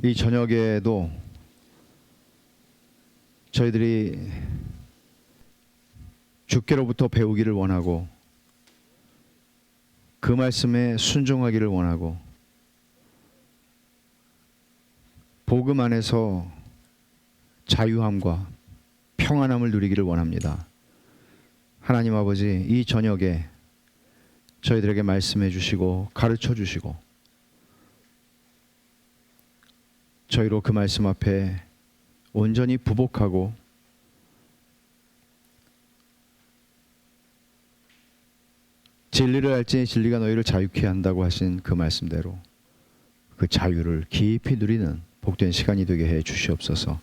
이 저녁에도 저희들이 주께로부터 배우기를 원하고 그 말씀에 순종하기를 원하고 복음 안에서 자유함과 평안함을 누리기를 원합니다. 하나님 아버지, 이 저녁에 저희들에게 말씀해 주시고 가르쳐 주시고 저희로 그 말씀 앞에 온전히 부복하고 진리를 알지니 진리가 너희를 자유케 한다고 하신 그 말씀대로 그 자유를 깊이 누리는 복된 시간이 되게 해 주시옵소서.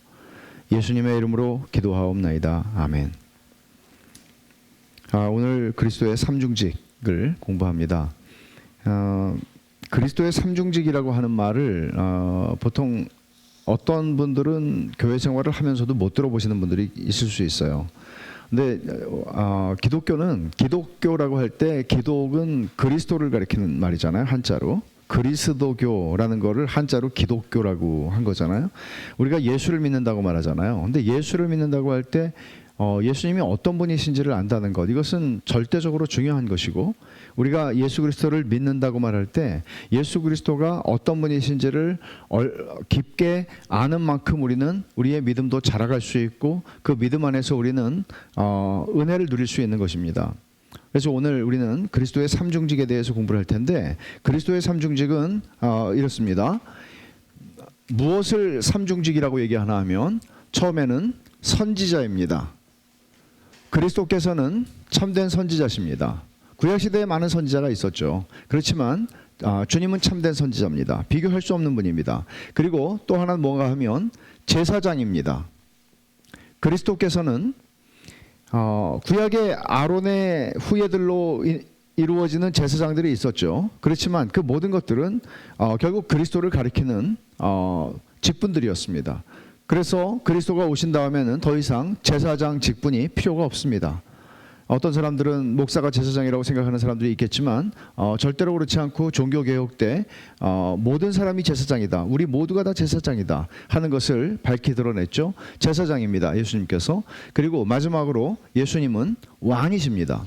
예수님의 이름으로 기도하옵나이다. 아멘. 오늘 그리스도의 삼중직을 공부합니다. 그리스도의 삼중직이라고 하는 말을 보통 어떤 분들은 교회 생활을 하면서도 못 들어보시는 분들이 있을 수 있어요. 근데 기독교는 기독교라고 할 때 기독은 그리스도를 가리키는 말이잖아요. 한자로. 그리스도교라는 거를 한자로 기독교라고 한 거잖아요. 우리가 예수를 믿는다고 말하잖아요. 근데 예수를 믿는다고 할 때 예수님이 어떤 분이신지를 안다는 것, 이것은 절대적으로 중요한 것이고, 우리가 예수 그리스도를 믿는다고 말할 때 예수 그리스도가 어떤 분이신지를 깊게 아는 만큼 우리는 우리의 믿음도 자라갈 수 있고 그 믿음 안에서 우리는 은혜를 누릴 수 있는 것입니다. 그래서 오늘 우리는 그리스도의 삼중직에 대해서 공부를 할 텐데, 그리스도의 삼중직은 이렇습니다. 무엇을 삼중직이라고 얘기하나 하면 처음에는 선지자입니다. 그리스도께서는 참된 선지자십니다. 구약시대에 많은 선지자가 있었죠. 그렇지만 주님은 참된 선지자입니다. 비교할 수 없는 분입니다. 그리고 또 하나는 뭔가 하면 제사장입니다. 그리스도께서는 구약의 아론의 후예들로 이루어지는 제사장들이 있었죠. 그렇지만 그 모든 것들은 결국 그리스도를 가리키는 직분들이었습니다. 그래서 그리스도가 오신 다음에는 더 이상 제사장 직분이 필요가 없습니다. 어떤 사람들은 목사가 제사장이라고 생각하는 사람들이 있겠지만 절대로 그렇지 않고 종교개혁 때 모든 사람이 제사장이다, 우리 모두가 다 제사장이다 하는 것을 밝히 드러냈죠. 제사장입니다, 예수님께서. 그리고 마지막으로 예수님은 왕이십니다.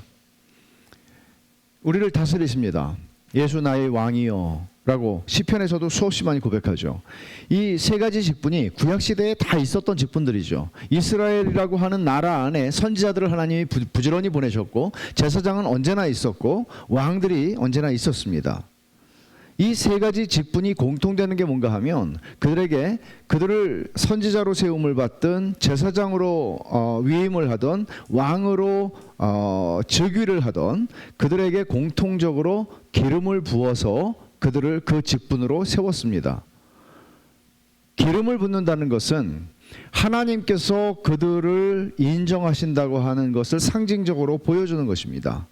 우리를 다스리십니다. 예수 나의 왕이여 라고 시편에서도 수없이 많이 고백하죠. 이 세 가지 직분이 구약시대에 다 있었던 직분들이죠. 이스라엘이라고 하는 나라 안에 선지자들을 하나님이 부지런히 보내셨고, 제사장은 언제나 있었고, 왕들이 언제나 있었습니다. 이 세 가지 직분이 공통되는 게 뭔가 하면 그들을 선지자로 세움을 받든 제사장으로 위임을 하던 왕으로 즉위를 하던 그들에게 공통적으로 기름을 부어서 그들을 그 직분으로 세웠습니다. 기름을 붓는다는 것은 하나님께서 그들을 인정하신다고 하는 것을 상징적으로 보여주는 것입니다.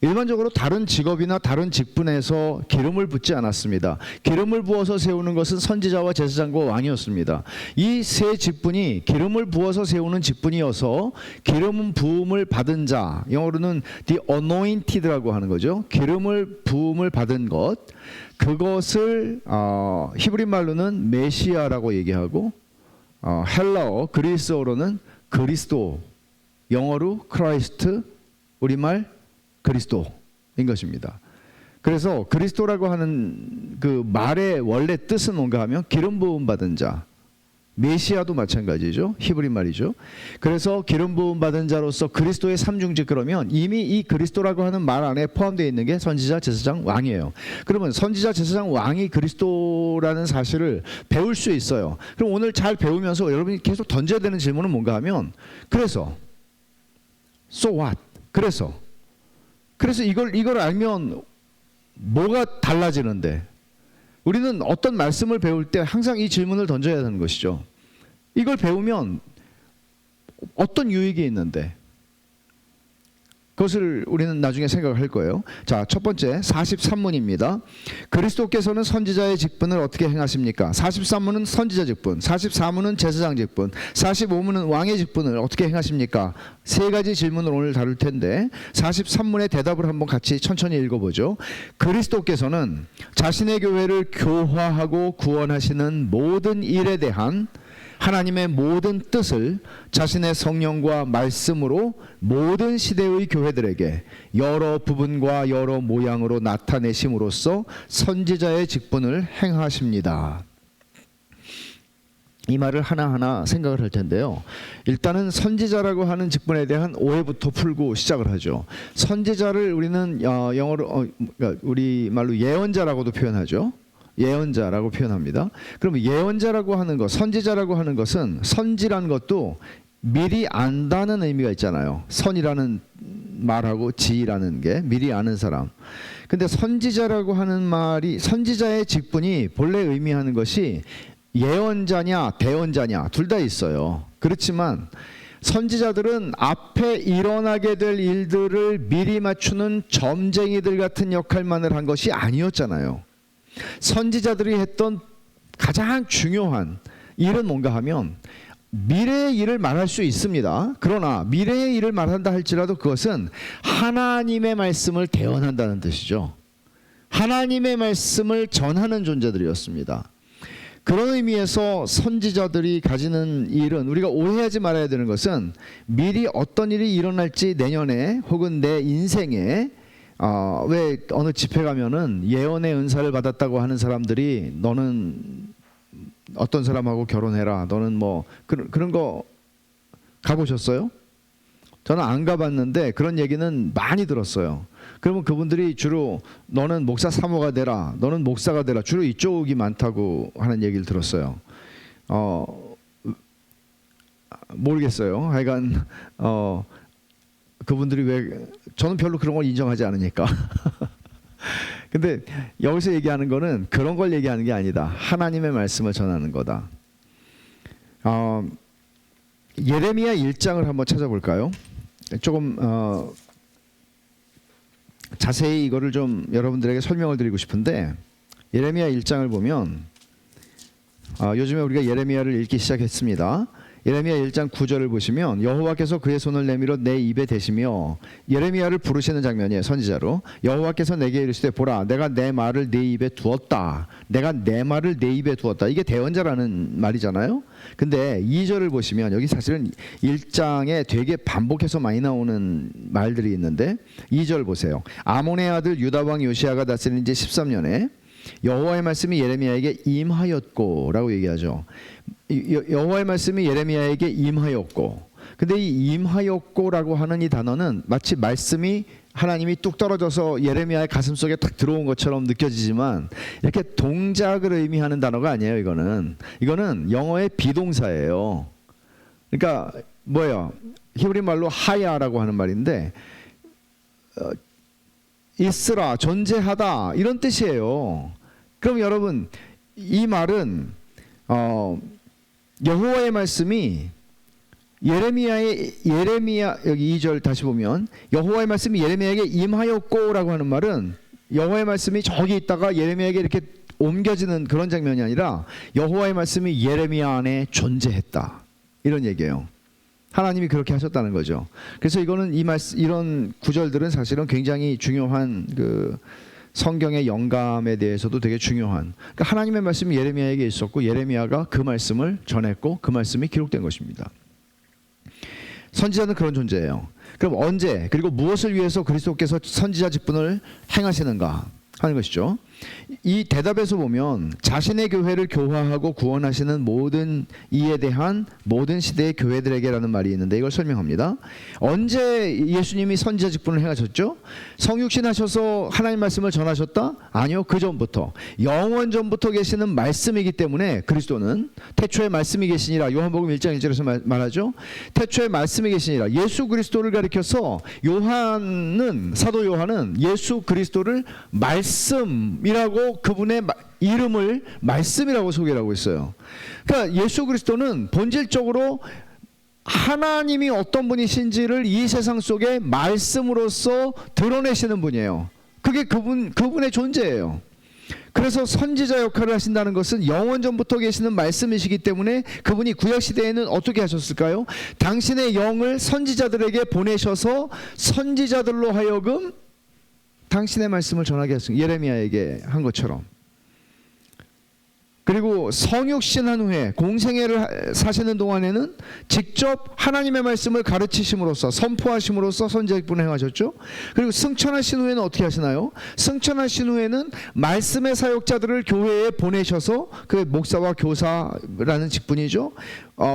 일반적으로 다른 직업이나 다른 직분에서 기름을 붓지 않았습니다. 기름을 부어서 세우는 것은 선지자와 제사장과 왕이었습니다. 이 세 직분이 기름을 부어서 세우는 직분이어서 기름 부음을 받은 자, 영어로는 the anointed라고 하는 거죠. 기름을 부음을 받은 것, 그것을 히브리 말로는 메시아라고 얘기하고 헬라어 그리스어로는 그리스도, 영어로 크라이스트, 우리말 그리스도인 것입니다. 그래서 그리스도라고 하는 그 말의 원래 뜻은 뭔가 하면 기름 부음 받은 자, 메시아도 마찬가지죠. 히브리 말이죠. 그래서 기름 부음 받은 자로서 그리스도의 삼중직, 그러면 이미 이 그리스도라고 하는 말 안에 포함되어 있는 게 선지자, 제사장, 왕이에요. 그러면 선지자, 제사장, 왕이 그리스도라는 사실을 배울 수 있어요. 그럼 오늘 잘 배우면서 여러분이 계속 던져야 되는 질문은 뭔가 하면, 그래서 so what? 그래서 이걸 알면 뭐가 달라지는데, 우리는 어떤 말씀을 배울 때 항상 이 질문을 던져야 하는 것이죠. 이걸 배우면 어떤 유익이 있는데, 그것을 우리는 나중에 생각할 거예요. 자, 첫 번째 43문입니다. 그리스도께서는 선지자의 직분을 어떻게 행하십니까? 43문은 선지자 직분, 44문은 제사장 직분, 45문은 왕의 직분을 어떻게 행하십니까? 세 가지 질문을 오늘 다룰 텐데 43문의 대답을 한번 같이 천천히 읽어보죠. 그리스도께서는 자신의 교회를 교화하고 구원하시는 모든 일에 대한 하나님의 모든 뜻을 자신의 성령과 말씀으로 모든 시대의 교회들에게 여러 부분과 여러 모양으로 나타내심으로써 선지자의 직분을 행하십니다. 이 말을 하나하나 생각을 할 텐데요. 일단은 선지자라고 하는 직분에 대한 오해부터 풀고 시작을 하죠. 선지자를 우리는 영어로 우리말로 예언자라고도 표현하죠. 예언자라고 표현합니다. 그러면 예언자라고 하는 것, 선지자라고 하는 것은 선지란 것도 미리 안다는 의미가 있잖아요. 선이라는 말하고 지라는 게 미리 아는 사람. 근데 선지자라고 하는 말이 선지자의 직분이 본래 의미하는 것이 예언자냐 대언자냐 둘 다 있어요. 그렇지만 선지자들은 앞에 일어나게 될 일들을 미리 맞추는 점쟁이들 같은 역할만을 한 것이 아니었잖아요. 선지자들이 했던 가장 중요한 일은 뭔가 하면 미래의 일을 말할 수 있습니다. 그러나 미래의 일을 말한다 할지라도 그것은 하나님의 말씀을 대언한다는 뜻이죠. 하나님의 말씀을 전하는 존재들이었습니다. 그런 의미에서 선지자들이 가지는 일은 우리가 오해하지 말아야 되는 것은 미리 어떤 일이 일어날지 내년에 혹은 내 인생에 왜 어느 집회 가면은 예언의 은사를 받았다고 하는 사람들이 너는 어떤 사람하고 결혼해라. 너는 뭐 그런 거 가보셨어요? 저는 안 가봤는데 그런 얘기는 많이 들었어요. 그러면 그분들이 주로 너는 목사 사모가 되라. 너는 목사가 되라. 주로 이쪽이 많다고 하는 얘기를 들었어요. 모르겠어요. 하여간 그분들이 왜 저는 별로 그런 걸 인정하지 않으니까. 근데 여기서 얘기하는 거는 그런 걸 얘기하는 게 아니다. 하나님의 말씀을 전하는 거다. 예레미야 1장을 한번 찾아볼까요? 조금 자세히 이거를 좀 여러분들에게 설명을 드리고 싶은데 예레미야 1장을 보면 요즘에 우리가 예레미야를 읽기 시작했습니다. 예레미야 1장 9절을 보시면 여호와께서 그의 손을 내밀어 내 입에 대시며 예레미야를 부르시는 장면이에요. 선지자로 여호와께서 내게 이르시되 보라 내가 내 말을 네 입에 두었다. 내가 내 말을 네 입에 두었다. 이게 대언자라는 말이잖아요. 근데 2절을 보시면 여기 사실은 1장에 되게 반복해서 많이 나오는 말들이 있는데 2절 보세요. 아몬의 아들 유다 왕 요시야가 다스린 지 13년에 여호와의 말씀이 예레미야에게 임하였고 라고 얘기하죠. 여호와의 말씀이 예레미야에게 임하였고, 근데 이 임하였고라고 하는 이 단어는 마치 말씀이 하나님이 뚝 떨어져서 예레미야의 가슴속에 딱 들어온 것처럼 느껴지지만 이렇게 동작을 의미하는 단어가 아니에요. 이거는 영어의 비동사예요. 그러니까 뭐예요? 히브리 말로 하야라고 하는 말인데 있으라, 존재하다 이런 뜻이에요. 그럼 여러분 이 말은 여호와의 말씀이 예레미야 여기 2절 다시 보면 여호와의 말씀이 예레미야에게 임하였고라고 하는 말은 여호와의 말씀이 저기 있다가 예레미야에게 이렇게 옮겨지는 그런 장면이 아니라 여호와의 말씀이 예레미야 안에 존재했다 이런 얘기예요. 하나님이 그렇게 하셨다는 거죠. 그래서 이거는 이런 구절들은 사실은 굉장히 중요한 그 성경의 영감에 대해서도 되게 중요한, 그러니까 하나님의 말씀이 예레미야에게 있었고 예레미야가 그 말씀을 전했고 그 말씀이 기록된 것입니다. 선지자는 그런 존재예요. 그럼 언제 그리고 무엇을 위해서 그리스도께서 선지자 직분을 행하시는가 하는 것이죠. 이 대답에서 보면 자신의 교회를 교화하고 구원하시는 모든 이에 대한 모든 시대의 교회들에게라는 말이 있는데 이걸 설명합니다. 언제 예수님이 선지자 직분을 행하셨죠? 성육신 하셔서 하나님 말씀을 전하셨다? 아니요. 그 전부터 영원 전부터 계시는 말씀이기 때문에 그리스도는 태초에 말씀이 계시니라 요한복음 1장 1절에서 말하죠. 태초에 말씀이 계시니라 예수 그리스도를 가리켜서 사도 요한은 예수 그리스도를 말씀이라고 그분의 이름을 말씀이라고 소개를 하고 있어요. 그러니까 예수 그리스도는 본질적으로 하나님이 어떤 분이신지를 이 세상 속에 말씀으로써 드러내시는 분이에요. 그게 그분의 존재예요. 그래서 선지자 역할을 하신다는 것은 영원전부터 계시는 말씀이시기 때문에 그분이 구약시대에는 어떻게 하셨을까요? 당신의 영을 선지자들에게 보내셔서 선지자들로 하여금 당신의 말씀을 전하게 하셨습니다. 예레미야에게 한 것처럼. 그리고 성육신한 후에 공생애를 사시는 동안에는 직접 하나님의 말씀을 가르치심으로써 선포하심으로써 선지자직분을 행하셨죠. 그리고 승천하신 후에는 어떻게 하시나요? 승천하신 후에는 말씀의 사역자들을 교회에 보내셔서, 그 목사와 교사라는 직분이죠,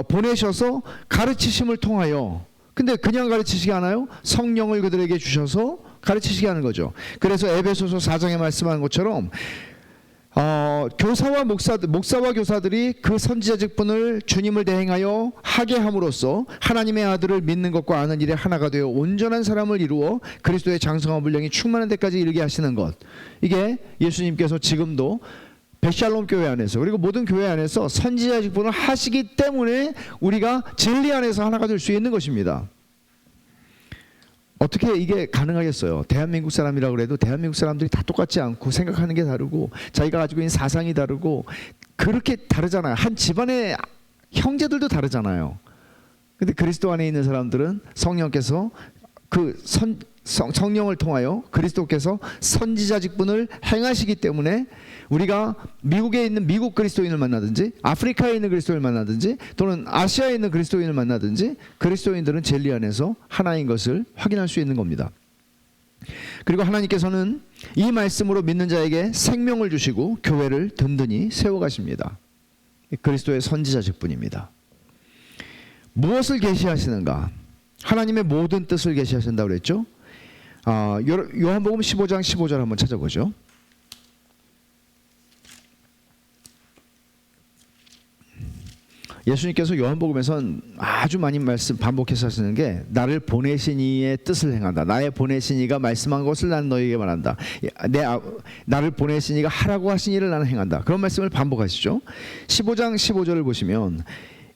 보내셔서 가르치심을 통하여, 근데 그냥 가르치시지 않아요? 성령을 그들에게 주셔서 가르치시게 하는 거죠. 그래서 에베소서 4장에 말씀한 것처럼 교사와 목사와 교사들이 그 선지자 직분을 주님을 대행하여 하게 함으로써 하나님의 아들을 믿는 것과 아는 일에 하나가 되어 온전한 사람을 이루어 그리스도의 장성한 분량이 충만한 데까지 이르게 하시는 것. 이게 예수님께서 지금도 백샬롬 교회 안에서, 그리고 모든 교회 안에서 선지자 직분을 하시기 때문에 우리가 진리 안에서 하나가 될 수 있는 것입니다. 어떻게 이게 가능하겠어요? 대한민국 사람이라고 해도 대한민국 사람들이 다 똑같지 않고 생각하는 게 다르고 자기가 가지고 있는 사상이 다르고 그렇게 다르잖아요. 한 집안의 형제들도 다르잖아요. 근데 그리스도 안에 있는 사람들은 성령께서 성령을 통하여 그리스도께서 선지자 직분을 행하시기 때문에 우리가 미국에 있는 미국 그리스도인을 만나든지 아프리카에 있는 그리스도인을 만나든지 또는 아시아에 있는 그리스도인을 만나든지 그리스도인들은 진리 안에서 하나인 것을 확인할 수 있는 겁니다. 그리고 하나님께서는 이 말씀으로 믿는 자에게 생명을 주시고 교회를 든든히 세워가십니다. 그리스도의 선지자 직분입니다. 무엇을 계시하시는가? 하나님의 모든 뜻을 계시하신다고 그랬죠. 요한복음 15장 15절 한번 찾아보죠. 예수님께서 요한복음에선 아주 많이 말씀 반복해서 하시는 게 나를 보내신 이의 뜻을 행한다. 나의 보내신 이가 말씀한 것을 나는 너희에게 말한다. 나를 보내신 이가 하라고 하신 일을 나는 행한다. 그런 말씀을 반복하시죠. 15장 15절을 보시면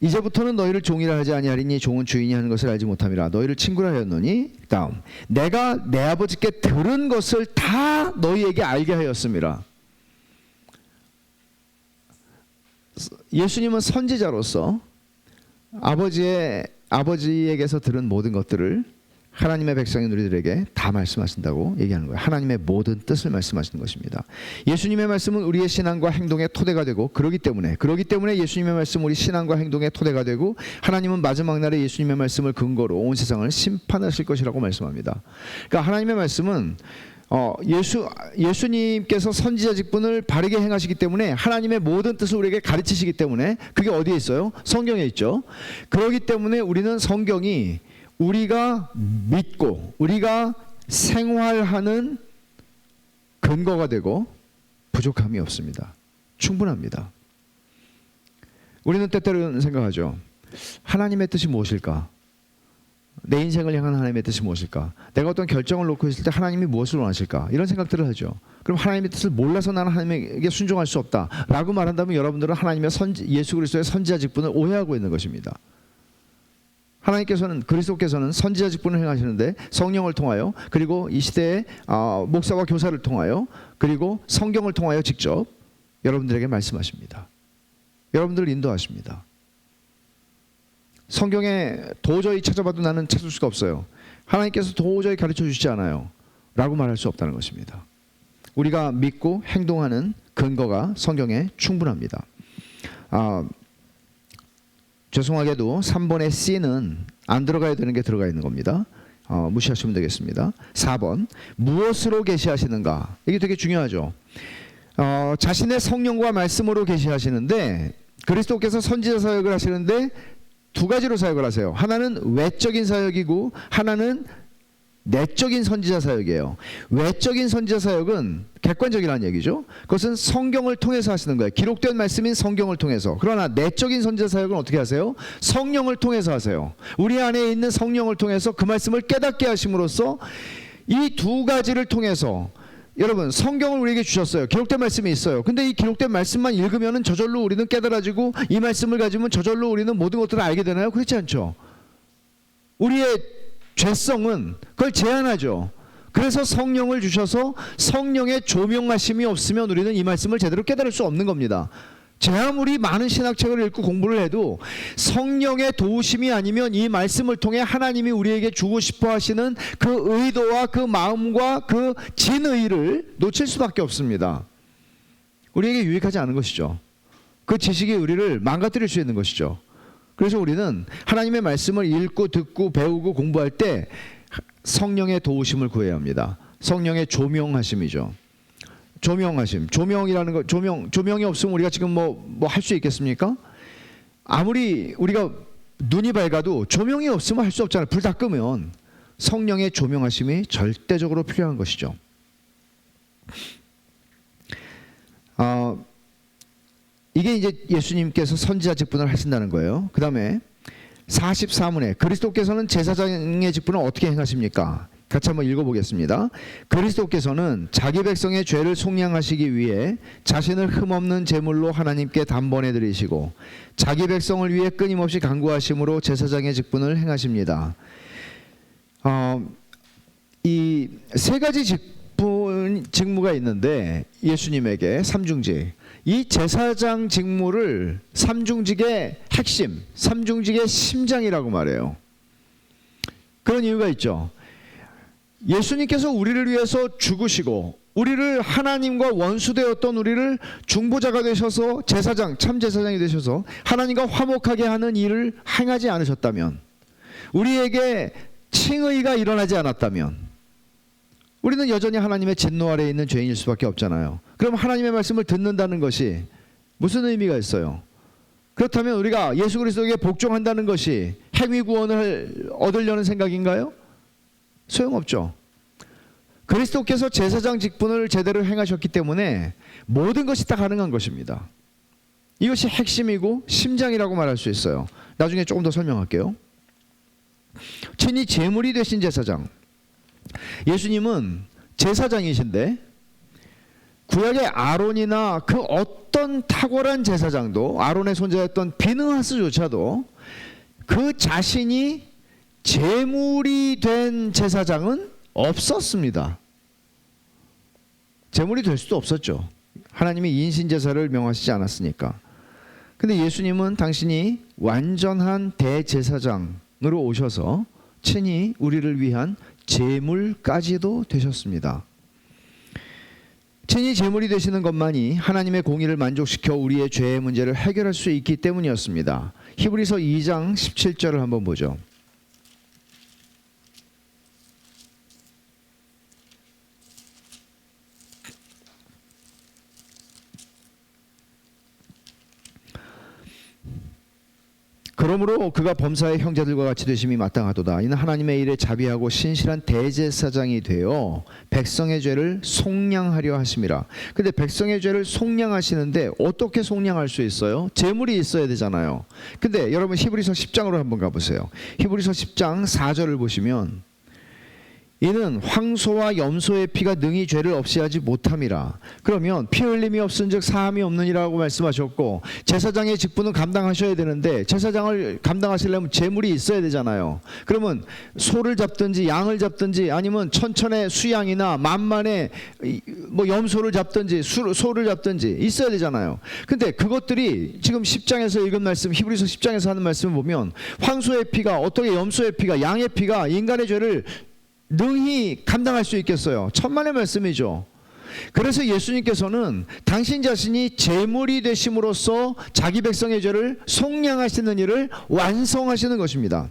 이제부터는 너희를 종이라 하지 아니하리니 종은 주인이 하는 것을 알지 못함이라. 너희를 친구라 하였노니 다음 내가 내 아버지께 들은 것을 다 너희에게 알게 하였음이라. 예수님은 선지자로서 아버지에게서 들은 모든 것들을 하나님의 백성인 우리들에게 다 말씀하신다고 얘기하는 거예요. 하나님의 모든 뜻을 말씀하시는 것입니다. 예수님의 말씀은 우리의 신앙과 행동의 토대가 되고 그러기 때문에 예수님의 말씀은 우리 신앙과 행동의 토대가 되고 하나님은 마지막 날에 예수님의 말씀을 근거로 온 세상을 심판하실 것이라고 말씀합니다. 그러니까 하나님의 말씀은 예수님께서 선지자 직분을 바르게 행하시기 때문에 하나님의 모든 뜻을 우리에게 가르치시기 때문에 그게 어디에 있어요? 성경에 있죠. 그렇기 때문에 우리는 성경이 우리가 믿고 우리가 생활하는 근거가 되고 부족함이 없습니다. 충분합니다. 우리는 때때로는 생각하죠. 하나님의 뜻이 무엇일까? 내 인생을 향한 하나님의 뜻이 무엇일까? 내가 어떤 결정을 놓고 있을 때 하나님이 무엇을 원하실까? 이런 생각들을 하죠. 그럼 하나님의 뜻을 몰라서 나는 하나님에게 순종할 수 없다 라고 말한다면 여러분들은 하나님의 예수 그리스도의 선지자 직분을 오해하고 있는 것입니다. 그리스도께서는 선지자 직분을 행하시는데 성령을 통하여, 그리고 이 시대의 목사와 교사를 통하여, 그리고 성경을 통하여 직접 여러분들에게 말씀하십니다. 여러분들을 인도하십니다. 성경에 도저히 찾아봐도 나는 찾을 수가 없어요. 하나님께서 도저히 가르쳐 주시지 않아요 라고 말할 수 없다는 것입니다. 우리가 믿고 행동하는 근거가 성경에 충분합니다. 죄송하게도 3번의 C는 안 들어가야 되는 게 들어가 있는 겁니다. 무시하시면 되겠습니다. 4번 무엇으로 계시하시는가? 이게 되게 중요하죠. 자신의 성령과 말씀으로 계시하시는데 그리스도께서 선지자 사역을 하시는데 두 가지로 사역을 하세요. 하나는 외적인 사역이고 하나는 내적인 선지자 사역이에요. 외적인 선지자 사역은 객관적이라는 얘기죠. 그것은 성경을 통해서 하시는 거예요. 기록된 말씀인 성경을 통해서. 그러나 내적인 선지자 사역은 어떻게 하세요? 성령을 통해서 하세요. 우리 안에 있는 성령을 통해서 그 말씀을 깨닫게 하심으로써 이 두 가지를 통해서, 여러분 성경을 우리에게 주셨어요. 기록된 말씀이 있어요. 근데 이 기록된 말씀만 읽으면 저절로 우리는 깨달아지고 이 말씀을 가지면 저절로 우리는 모든 것들을 알게 되나요? 그렇지 않죠. 우리의 죄성은 그걸 제한하죠. 그래서 성령을 주셔서 성령의 조명하심이 없으면 우리는 이 말씀을 제대로 깨달을 수 없는 겁니다. 아무리 많은 신학책을 읽고 공부를 해도 성령의 도우심이 아니면 이 말씀을 통해 하나님이 우리에게 주고 싶어 하시는 그 의도와 그 마음과 그 진의를 놓칠 수밖에 없습니다. 우리에게 유익하지 않은 것이죠. 그 지식이 우리를 망가뜨릴 수 있는 것이죠. 그래서 우리는 하나님의 말씀을 읽고 듣고 배우고 공부할 때 성령의 도우심을 구해야 합니다. 성령의 조명하심이죠. 조명하심. 조명이라는 거, 조명이 없으면 우리가 지금 뭐 할 수 있겠습니까? 아무리 우리가 눈이 밝아도 조명이 없으면 할 수 없잖아요. 불 다 끄면. 성령의 조명하심이 절대적으로 필요한 것이죠. 이게 이제 예수님께서 선지자 직분을 하신다는 거예요. 그 다음에 44문에 그리스도께서는 제사장의 직분을 어떻게 행하십니까? 같이 한번 읽어보겠습니다. 그리스도께서는 자기 백성의 죄를 속량하시기 위해 자신을 흠없는 제물로 하나님께 단번에 드리시고 자기 백성을 위해 끊임없이 간구하심으로 제사장의 직분을 행하십니다. 이 세 가지 직무가 있는데 예수님에게 삼중직, 이 제사장 직무를 삼중직의 핵심, 삼중직의 심장이라고 말해요. 그런 이유가 있죠. 예수님께서 우리를 위해서 죽으시고 우리를 하나님과 원수되었던 우리를 중보자가 되셔서 제사장, 참 제사장이 되셔서 하나님과 화목하게 하는 일을 행하지 않으셨다면, 우리에게 칭의가 일어나지 않았다면 우리는 여전히 하나님의 진노 아래에 있는 죄인일 수밖에 없잖아요. 그럼 하나님의 말씀을 듣는다는 것이 무슨 의미가 있어요? 그렇다면 우리가 예수 그리스도에게 복종한다는 것이 행위 구원을 얻으려는 생각인가요? 소용없죠. 그리스도께서 제사장 직분을 제대로 행하셨기 때문에 모든 것이 다 가능한 것입니다. 이것이 핵심이고 심장이라고 말할 수 있어요. 나중에 조금 더 설명할게요. 친히 제물이 되신 제사장. 예수님은 제사장이신데 구약의 아론이나 그 어떤 탁월한 제사장도, 아론의 손자였던 비느하스조차도 그 자신이 제물이 된 제사장은 없었습니다. 제물이 될 수도 없었죠. 하나님이 인신제사를 명하시지 않았으니까. 근데 예수님은 당신이 완전한 대제사장으로 오셔서 친히 우리를 위한 제물까지도 되셨습니다. 친히 제물이 되시는 것만이 하나님의 공의를 만족시켜 우리의 죄의 문제를 해결할 수 있기 때문이었습니다. 히브리서 2장 17절을 한번 보죠. 그러므로 그가 범사의 형제들과 같이 되심이 마땅하도다. 이는 하나님의 일에 자비하고 신실한 대제사장이 되어 백성의 죄를 속량하려 하심이라. 근데 백성의 죄를 속량하시는데 어떻게 속량할 수 있어요? 제물이 있어야 되잖아요. 근데 여러분 히브리서 10장으로 한번 가보세요. 히브리서 10장 4절을 보시면 이는 황소와 염소의 피가 능히 죄를 없이 하지 못함이라. 그러면 피 흘림이 없은즉 사함이 없느니라고 말씀하셨고, 제사장의 직분은 감당하셔야 되는데 제사장을 감당하시려면 제물이 있어야 되잖아요. 그러면 소를 잡든지 양을 잡든지 아니면 천천의 수양이나 만만의 뭐 염소를 잡든지 소를 잡든지 있어야 되잖아요. 근데 그것들이 지금 10장에서 읽은 말씀, 히브리서 10장에서 하는 말씀을 보면 황소의 피가, 어떻게 염소의 피가, 양의 피가 인간의 죄를 능히 감당할 수 있겠어요? 천만의 말씀이죠. 그래서 예수님께서는 당신 자신이 제물이 되심으로써 자기 백성의 죄를 속량하시는 일을 완성하시는 것입니다.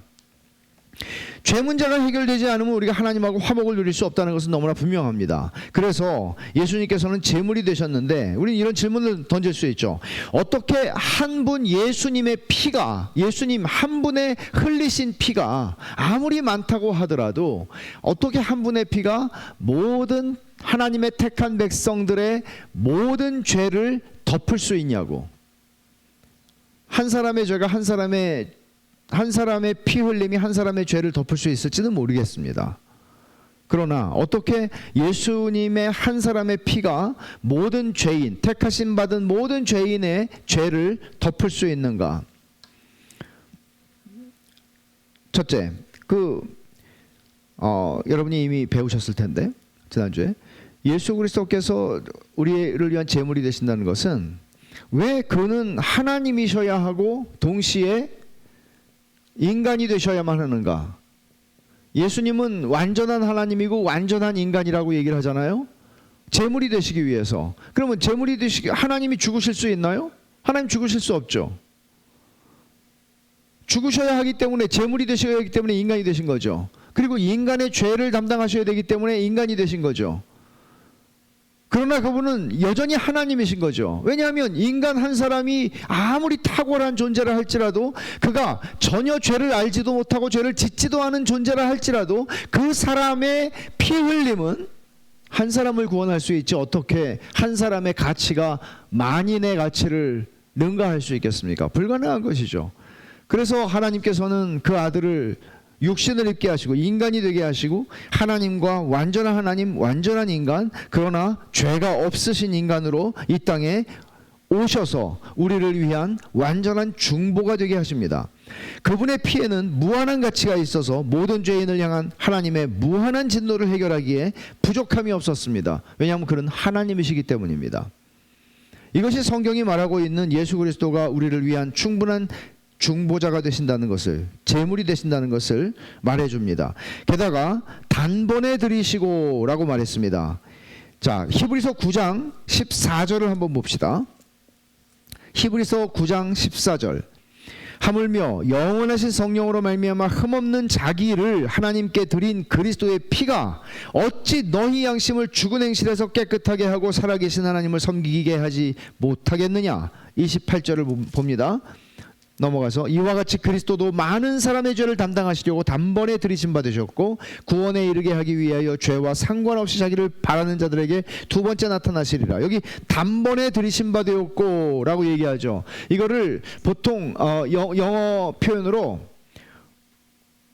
죄 문제가 해결되지 않으면 우리가 하나님하고 화목을 누릴 수 없다는 것은 너무나 분명합니다. 그래서 예수님께서는 제물이 되셨는데 우리는 이런 질문을 던질 수 있죠. 어떻게 한 분 예수님의 피가, 예수님 한 분의 흘리신 피가 아무리 많다고 하더라도 어떻게 한 분의 피가 모든 하나님의 택한 백성들의 모든 죄를 덮을 수 있냐고. 한 사람의 죄가 한 사람의 피 흘림이 한 사람의 죄를 덮을 수 있을지는 모르겠습니다. 그러나 어떻게 예수님의 한 사람의 피가 모든 죄인, 택하심 받은 모든 죄인의 죄를 덮을 수 있는가? 첫째, 여러분이 이미 배우셨을 텐데 지난주에 예수 그리스도께서 우리를 위한 제물이 되신다는 것은 왜 그는 하나님이셔야 하고 동시에 인간이 되셔야만 하는가? 예수님은 완전한 하나님이고 완전한 인간이라고 얘기를 하잖아요. 제물이 되시기 위해서. 그러면 제물이 되시기 하나님이 죽으실 수 있나요? 하나님 죽으실 수 없죠. 죽으셔야 하기 때문에 제물이 되셔야 하기 때문에 인간이 되신 거죠. 그리고 인간의 죄를 담당하셔야 되기 때문에 인간이 되신 거죠. 그러나 그분은 여전히 하나님이신 거죠. 왜냐하면 인간 한 사람이 아무리 탁월한 존재라 할지라도 그가 전혀 죄를 알지도 못하고 죄를 짓지도 않은 존재라 할지라도 그 사람의 피 흘림은 한 사람을 구원할 수 있지 어떻게 한 사람의 가치가 만인의 가치를 능가할 수 있겠습니까? 불가능한 것이죠. 그래서 하나님께서는 그 아들을 육신을 입게 하시고 인간이 되게 하시고 하나님과 완전한 하나님 완전한 인간 그러나 죄가 없으신 인간으로 이 땅에 오셔서 우리를 위한 완전한 중보가 되게 하십니다. 그분의 피에는 무한한 가치가 있어서 모든 죄인을 향한 하나님의 무한한 진노를 해결하기에 부족함이 없었습니다. 왜냐하면 그는 하나님이시기 때문입니다. 이것이 성경이 말하고 있는 예수 그리스도가 우리를 위한 충분한 중보자가 되신다는 것을 제물이 되신다는 것을 말해줍니다. 게다가 단번에 드리시고 라고 말했습니다. 자, 히브리서 9장 14절을 한번 봅시다. 히브리서 9장 14절 하물며 영원하신 성령으로 말미암아 흠없는 자기를 하나님께 드린 그리스도의 피가 어찌 너희 양심을 죽은 행실에서 깨끗하게 하고 살아계신 하나님을 섬기게 하지 못하겠느냐. 28절을 봅니다. 넘어가서 이와 같이 그리스도도 많은 사람의 죄를 담당하시려고 단번에 들이신 바 되셨고 구원에 이르게 하기 위하여 죄와 상관없이 자기를 바라는 자들에게 두 번째 나타나시리라. 여기 단번에 들이신 바 되었고 라고 얘기하죠. 이거를 보통 영어 표현으로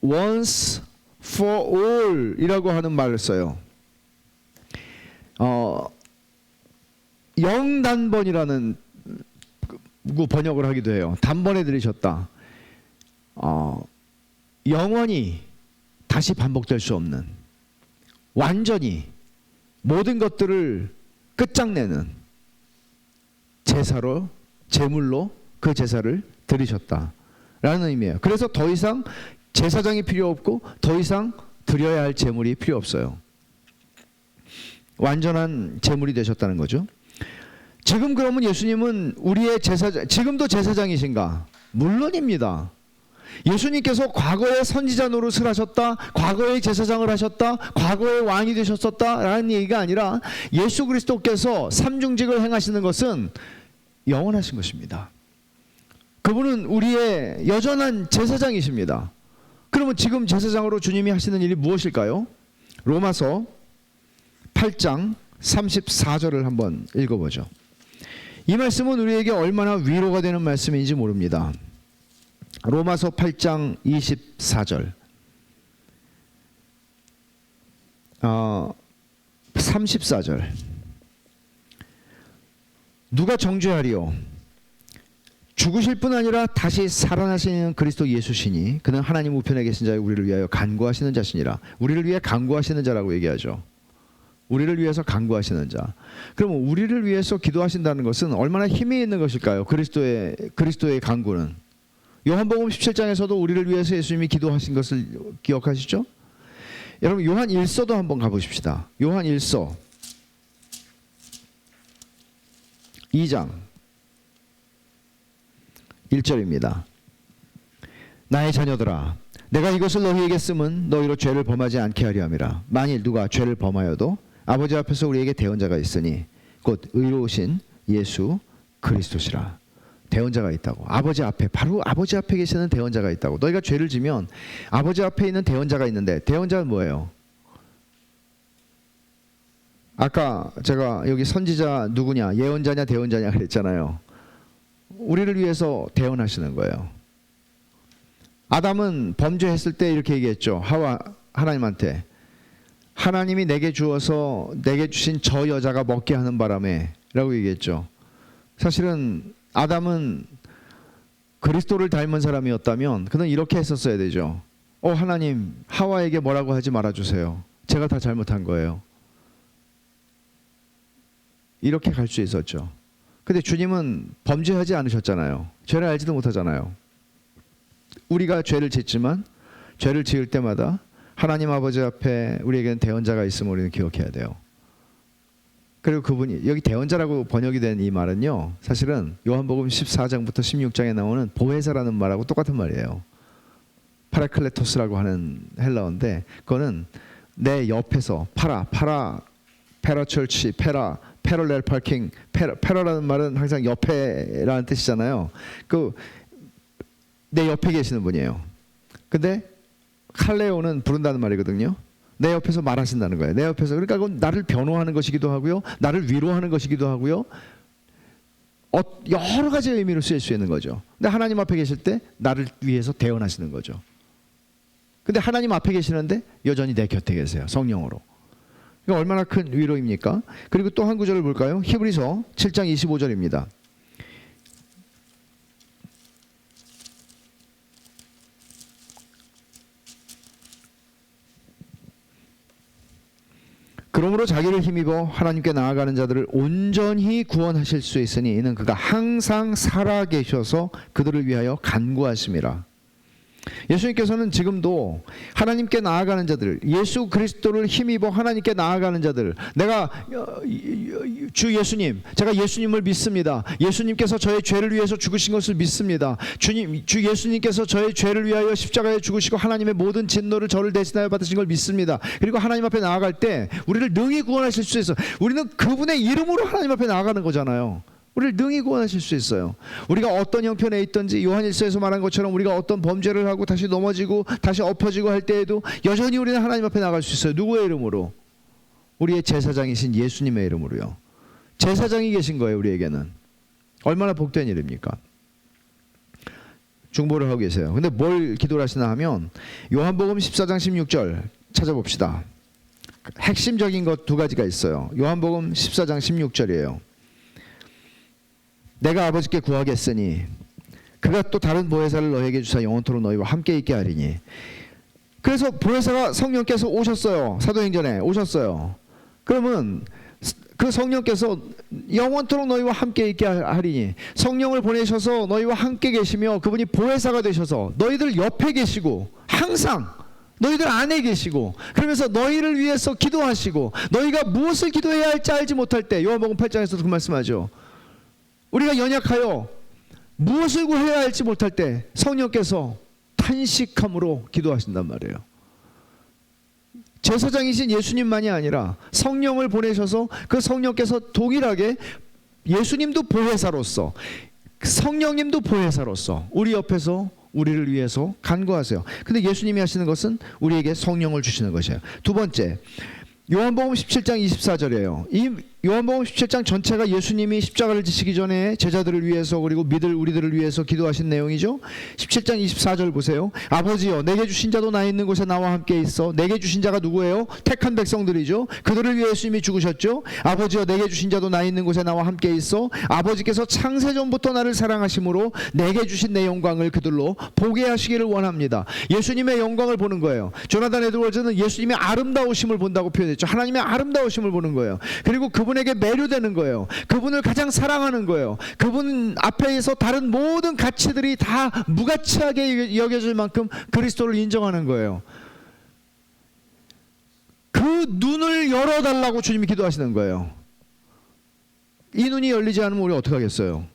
once for all 이라고 하는 말을 써요. 영단번이라는 번역을 하기도 해요. 단번에 들이셨다. 영원히 다시 반복될 수 없는 완전히 모든 것들을 끝장내는 제사로 제물로 그 제사를 드리셨다라는 의미예요. 그래서 더 이상 제사장이 필요 없고 더 이상 드려야 할 제물이 필요 없어요. 완전한 제물이 되셨다는 거죠. 지금 그러면 예수님은 우리의 제사장, 지금도 제사장이신가? 물론입니다. 예수님께서 과거에 선지자 노릇을 하셨다, 과거에 제사장을 하셨다, 과거에 왕이 되셨었다라는 얘기가 아니라 예수 그리스도께서 삼중직을 행하시는 것은 영원하신 것입니다. 그분은 우리의 여전한 제사장이십니다. 그러면 지금 제사장으로 주님이 하시는 일이 무엇일까요? 로마서 8장 34절을 한번 읽어보죠. 이 말씀은 우리에게 얼마나 위로가 되는 말씀인지 모릅니다. 로마서 8장 24절 34절 누가 정죄하리요? 죽으실 뿐 아니라 다시 살아나시는 그리스도 예수시니 그는 하나님 우편에 계신 자여 우리를 위하여 간구하시는 자시니라. 우리를 위해 간구하시는 자라고 얘기하죠. 우리를 위해서 간구하시는 자. 그러면 우리를 위해서 기도하신다는 것은 얼마나 힘이 있는 것일까요? 그리스도의 간구는. 요한복음 17장에서도 우리를 위해서 예수님이 기도하신 것을 기억하시죠? 여러분 요한 1서도 한번 가보십시다. 요한 1서 2장 1절입니다. 나의 자녀들아 내가 이것을 너희에게 쓰면 너희로 죄를 범하지 않게 하려 함이라. 만일 누가 죄를 범하여도 아버지 앞에서 우리에게 대언자가 있으니 곧 의로우신 예수 그리스도시라. 대언자가 있다고. 아버지 앞에, 바로 아버지 앞에 계시는 대언자가 있다고. 너희가 죄를 지면 아버지 앞에 있는 대언자가 있는데 대언자는 뭐예요? 아까 제가 여기 선지자 누구냐, 예언자냐 대언자냐 그랬잖아요. 우리를 위해서 대언하시는 거예요. 아담은 범죄했을 때 이렇게 얘기했죠. 하나님한테 하나님이 내게 주어서 내게 주신 저 여자가 먹게 하는 바람에 라고 얘기했죠. 사실은 아담은 그리스도를 닮은 사람이었다면 그는 이렇게 했었어야 되죠. 하나님, 하와에게 뭐라고 하지 말아주세요. 제가 다 잘못한 거예요. 이렇게 갈 수 있었죠. 근데 주님은 범죄하지 않으셨잖아요. 죄를 알지도 못하잖아요. 우리가 죄를 짓지만 죄를 지을 때마다 하나님 아버지 앞에 우리에게는 대언자가 있음을 우리는 기억해야 돼요. 그리고 그분이, 여기 대언자라고 번역이 된 이 말은요, 사실은 요한복음 14장부터 16장에 나오는 보혜사라는 말하고 똑같은 말이에요. 파라클레토스라고 하는 헬라어인데, 그거는 내 옆에서 페라철치, 패럴렐 파킹, 페러라는 말은 항상 옆에라는 뜻이잖아요. 내 옆에 계시는 분이에요. 근데 칼레오는 부른다는 말이거든요. 내 옆에서 말하신다는 거예요. 내 옆에서. 그러니까 그건 나를 변호하는 것이기도 하고요, 나를 위로하는 것이기도 하고요, 여러 가지 의미로 쓰일 수 있는 거죠. 근데 하나님 앞에 계실 때 나를 위해서 대언하시는 거죠. 근데 하나님 앞에 계시는데 여전히 내 곁에 계세요. 성령으로. 그러니까 얼마나 큰 위로입니까? 그리고 또 한 구절을 볼까요? 히브리서 7장 25절입니다. 그러므로 자기를 힘입어 하나님께 나아가는 자들을 온전히 구원하실 수 있으니 이는 그가 항상 살아계셔서 그들을 위하여 간구하심이라. 예수님께서는 지금도 하나님께 나아가는 자들, 예수 그리스도를 힘입어 하나님께 나아가는 자들, 내가 주 예수님, 제가 예수님을 믿습니다. 예수님께서 저의 죄를 위해서 죽으신 것을 믿습니다. 주 예수님께서 저의 죄를 위하여 십자가에 죽으시고 하나님의 모든 진노를 저를 대신하여 받으신 걸 믿습니다. 그리고 하나님 앞에 나아갈 때 우리를 능히 구원하실 수 있어. 우리는 그분의 이름으로 하나님 앞에 나아가는 거잖아요. 우리를 능히 구원하실 수 있어요. 우리가 어떤 형편에 있든지 요한일서에서 말한 것처럼 우리가 어떤 범죄를 하고 다시 넘어지고 다시 엎어지고 할 때에도 여전히 우리는 하나님 앞에 나갈 수 있어요. 누구의 이름으로? 우리의 제사장이신 예수님의 이름으로요. 제사장이 계신 거예요. 우리에게는. 얼마나 복된 일입니까? 중보를 하고 계세요. 근데 뭘 기도를 하시나 하면 요한복음 14장 16절 찾아봅시다. 핵심적인 것 두 가지가 있어요. 요한복음 14장 16절이에요. 내가 아버지께 구하겠으니 그가 또 다른 보혜사를 너에게 주사 영원토록 너희와 함께 있게 하리니. 그래서 보혜사가 성령께서 오셨어요. 사도행전에 오셨어요. 그러면 그 성령께서 영원토록 너희와 함께 있게 하리니, 성령을 보내셔서 너희와 함께 계시며 그분이 보혜사가 되셔서 너희들 옆에 계시고 항상 너희들 안에 계시고, 그러면서 너희를 위해서 기도하시고, 너희가 무엇을 기도해야 할지 알지 못할 때, 요한복음 8장에서도 그 말씀하죠. 우리가 연약하여 무엇을 구해야 할지 못할 때 성령께서 탄식함으로 기도하신단 말이에요. 제사장이신 예수님만이 아니라 성령을 보내셔서 그 성령께서 동일하게 예수님도 보혜사로서, 성령님도 보혜사로서 우리 옆에서 우리를 위해서 간구하세요. 근데 예수님이 하시는 것은 우리에게 성령을 주시는 것이에요. 두 번째, 요한복음 17장 24절이에요. 이 요한복음 17장 전체가 예수님이 십자가를 지시기 전에 제자들을 위해서 그리고 믿을 우리들을 위해서 기도하신 내용이죠. 17장 24절 보세요. 아버지여, 내게 주신 자도 나 있는 곳에 나와 함께 있어. 내게 주신 자가 누구예요? 택한 백성들이죠. 그들을 위해 예수님이 죽으셨죠. 아버지여, 내게 주신 자도 나 있는 곳에 나와 함께 있어. 아버지께서 창세전부터 나를 사랑하심으로 내게 주신 내 영광을 그들로 보게 하시기를 원합니다. 예수님의 영광을 보는 거예요. 조나단 에드워즈는 예수님의 아름다우심을 본다고 표현했죠. 하나님의 아름다우심을 보는 거예요. 그리고 그분에게 매료되는 거예요. 그분을 가장 사랑하는 거예요. 그분 앞에서 다른 모든 가치들이 다 무가치하게 여겨질 만큼 그리스도를 인정하는 거예요. 그 눈을 열어달라고 주님이 기도하시는 거예요. 이 눈이 열리지 않으면 우리 어떻게 하겠어요?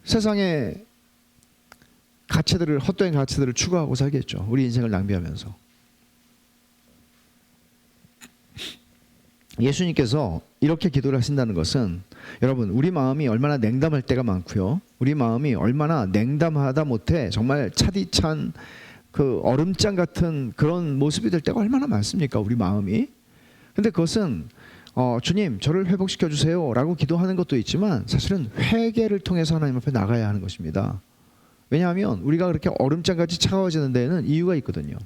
세상의 가치들을, 헛된 가치들을 추구하고 살겠죠. 우리 인생을 낭비하면서. 예수님께서 이렇게 기도를 하신다는 것은, 여러분, 우리 마음이 얼마나 냉담할 때가 많고요, 우리 마음이 얼마나 냉담하다 못해 정말 차디찬 그 얼음장 같은 그런 모습이 될 때가 얼마나 많습니까, 우리 마음이. 근데 그것은 주님 저를 회복시켜 주세요 라고 기도하는 것도 있지만 사실은 회개를 통해서 하나님 앞에 나가야 하는 것입니다. 왜냐하면 우리가 그렇게 얼음장같이 차가워지는 데에는 이유가 있거든요.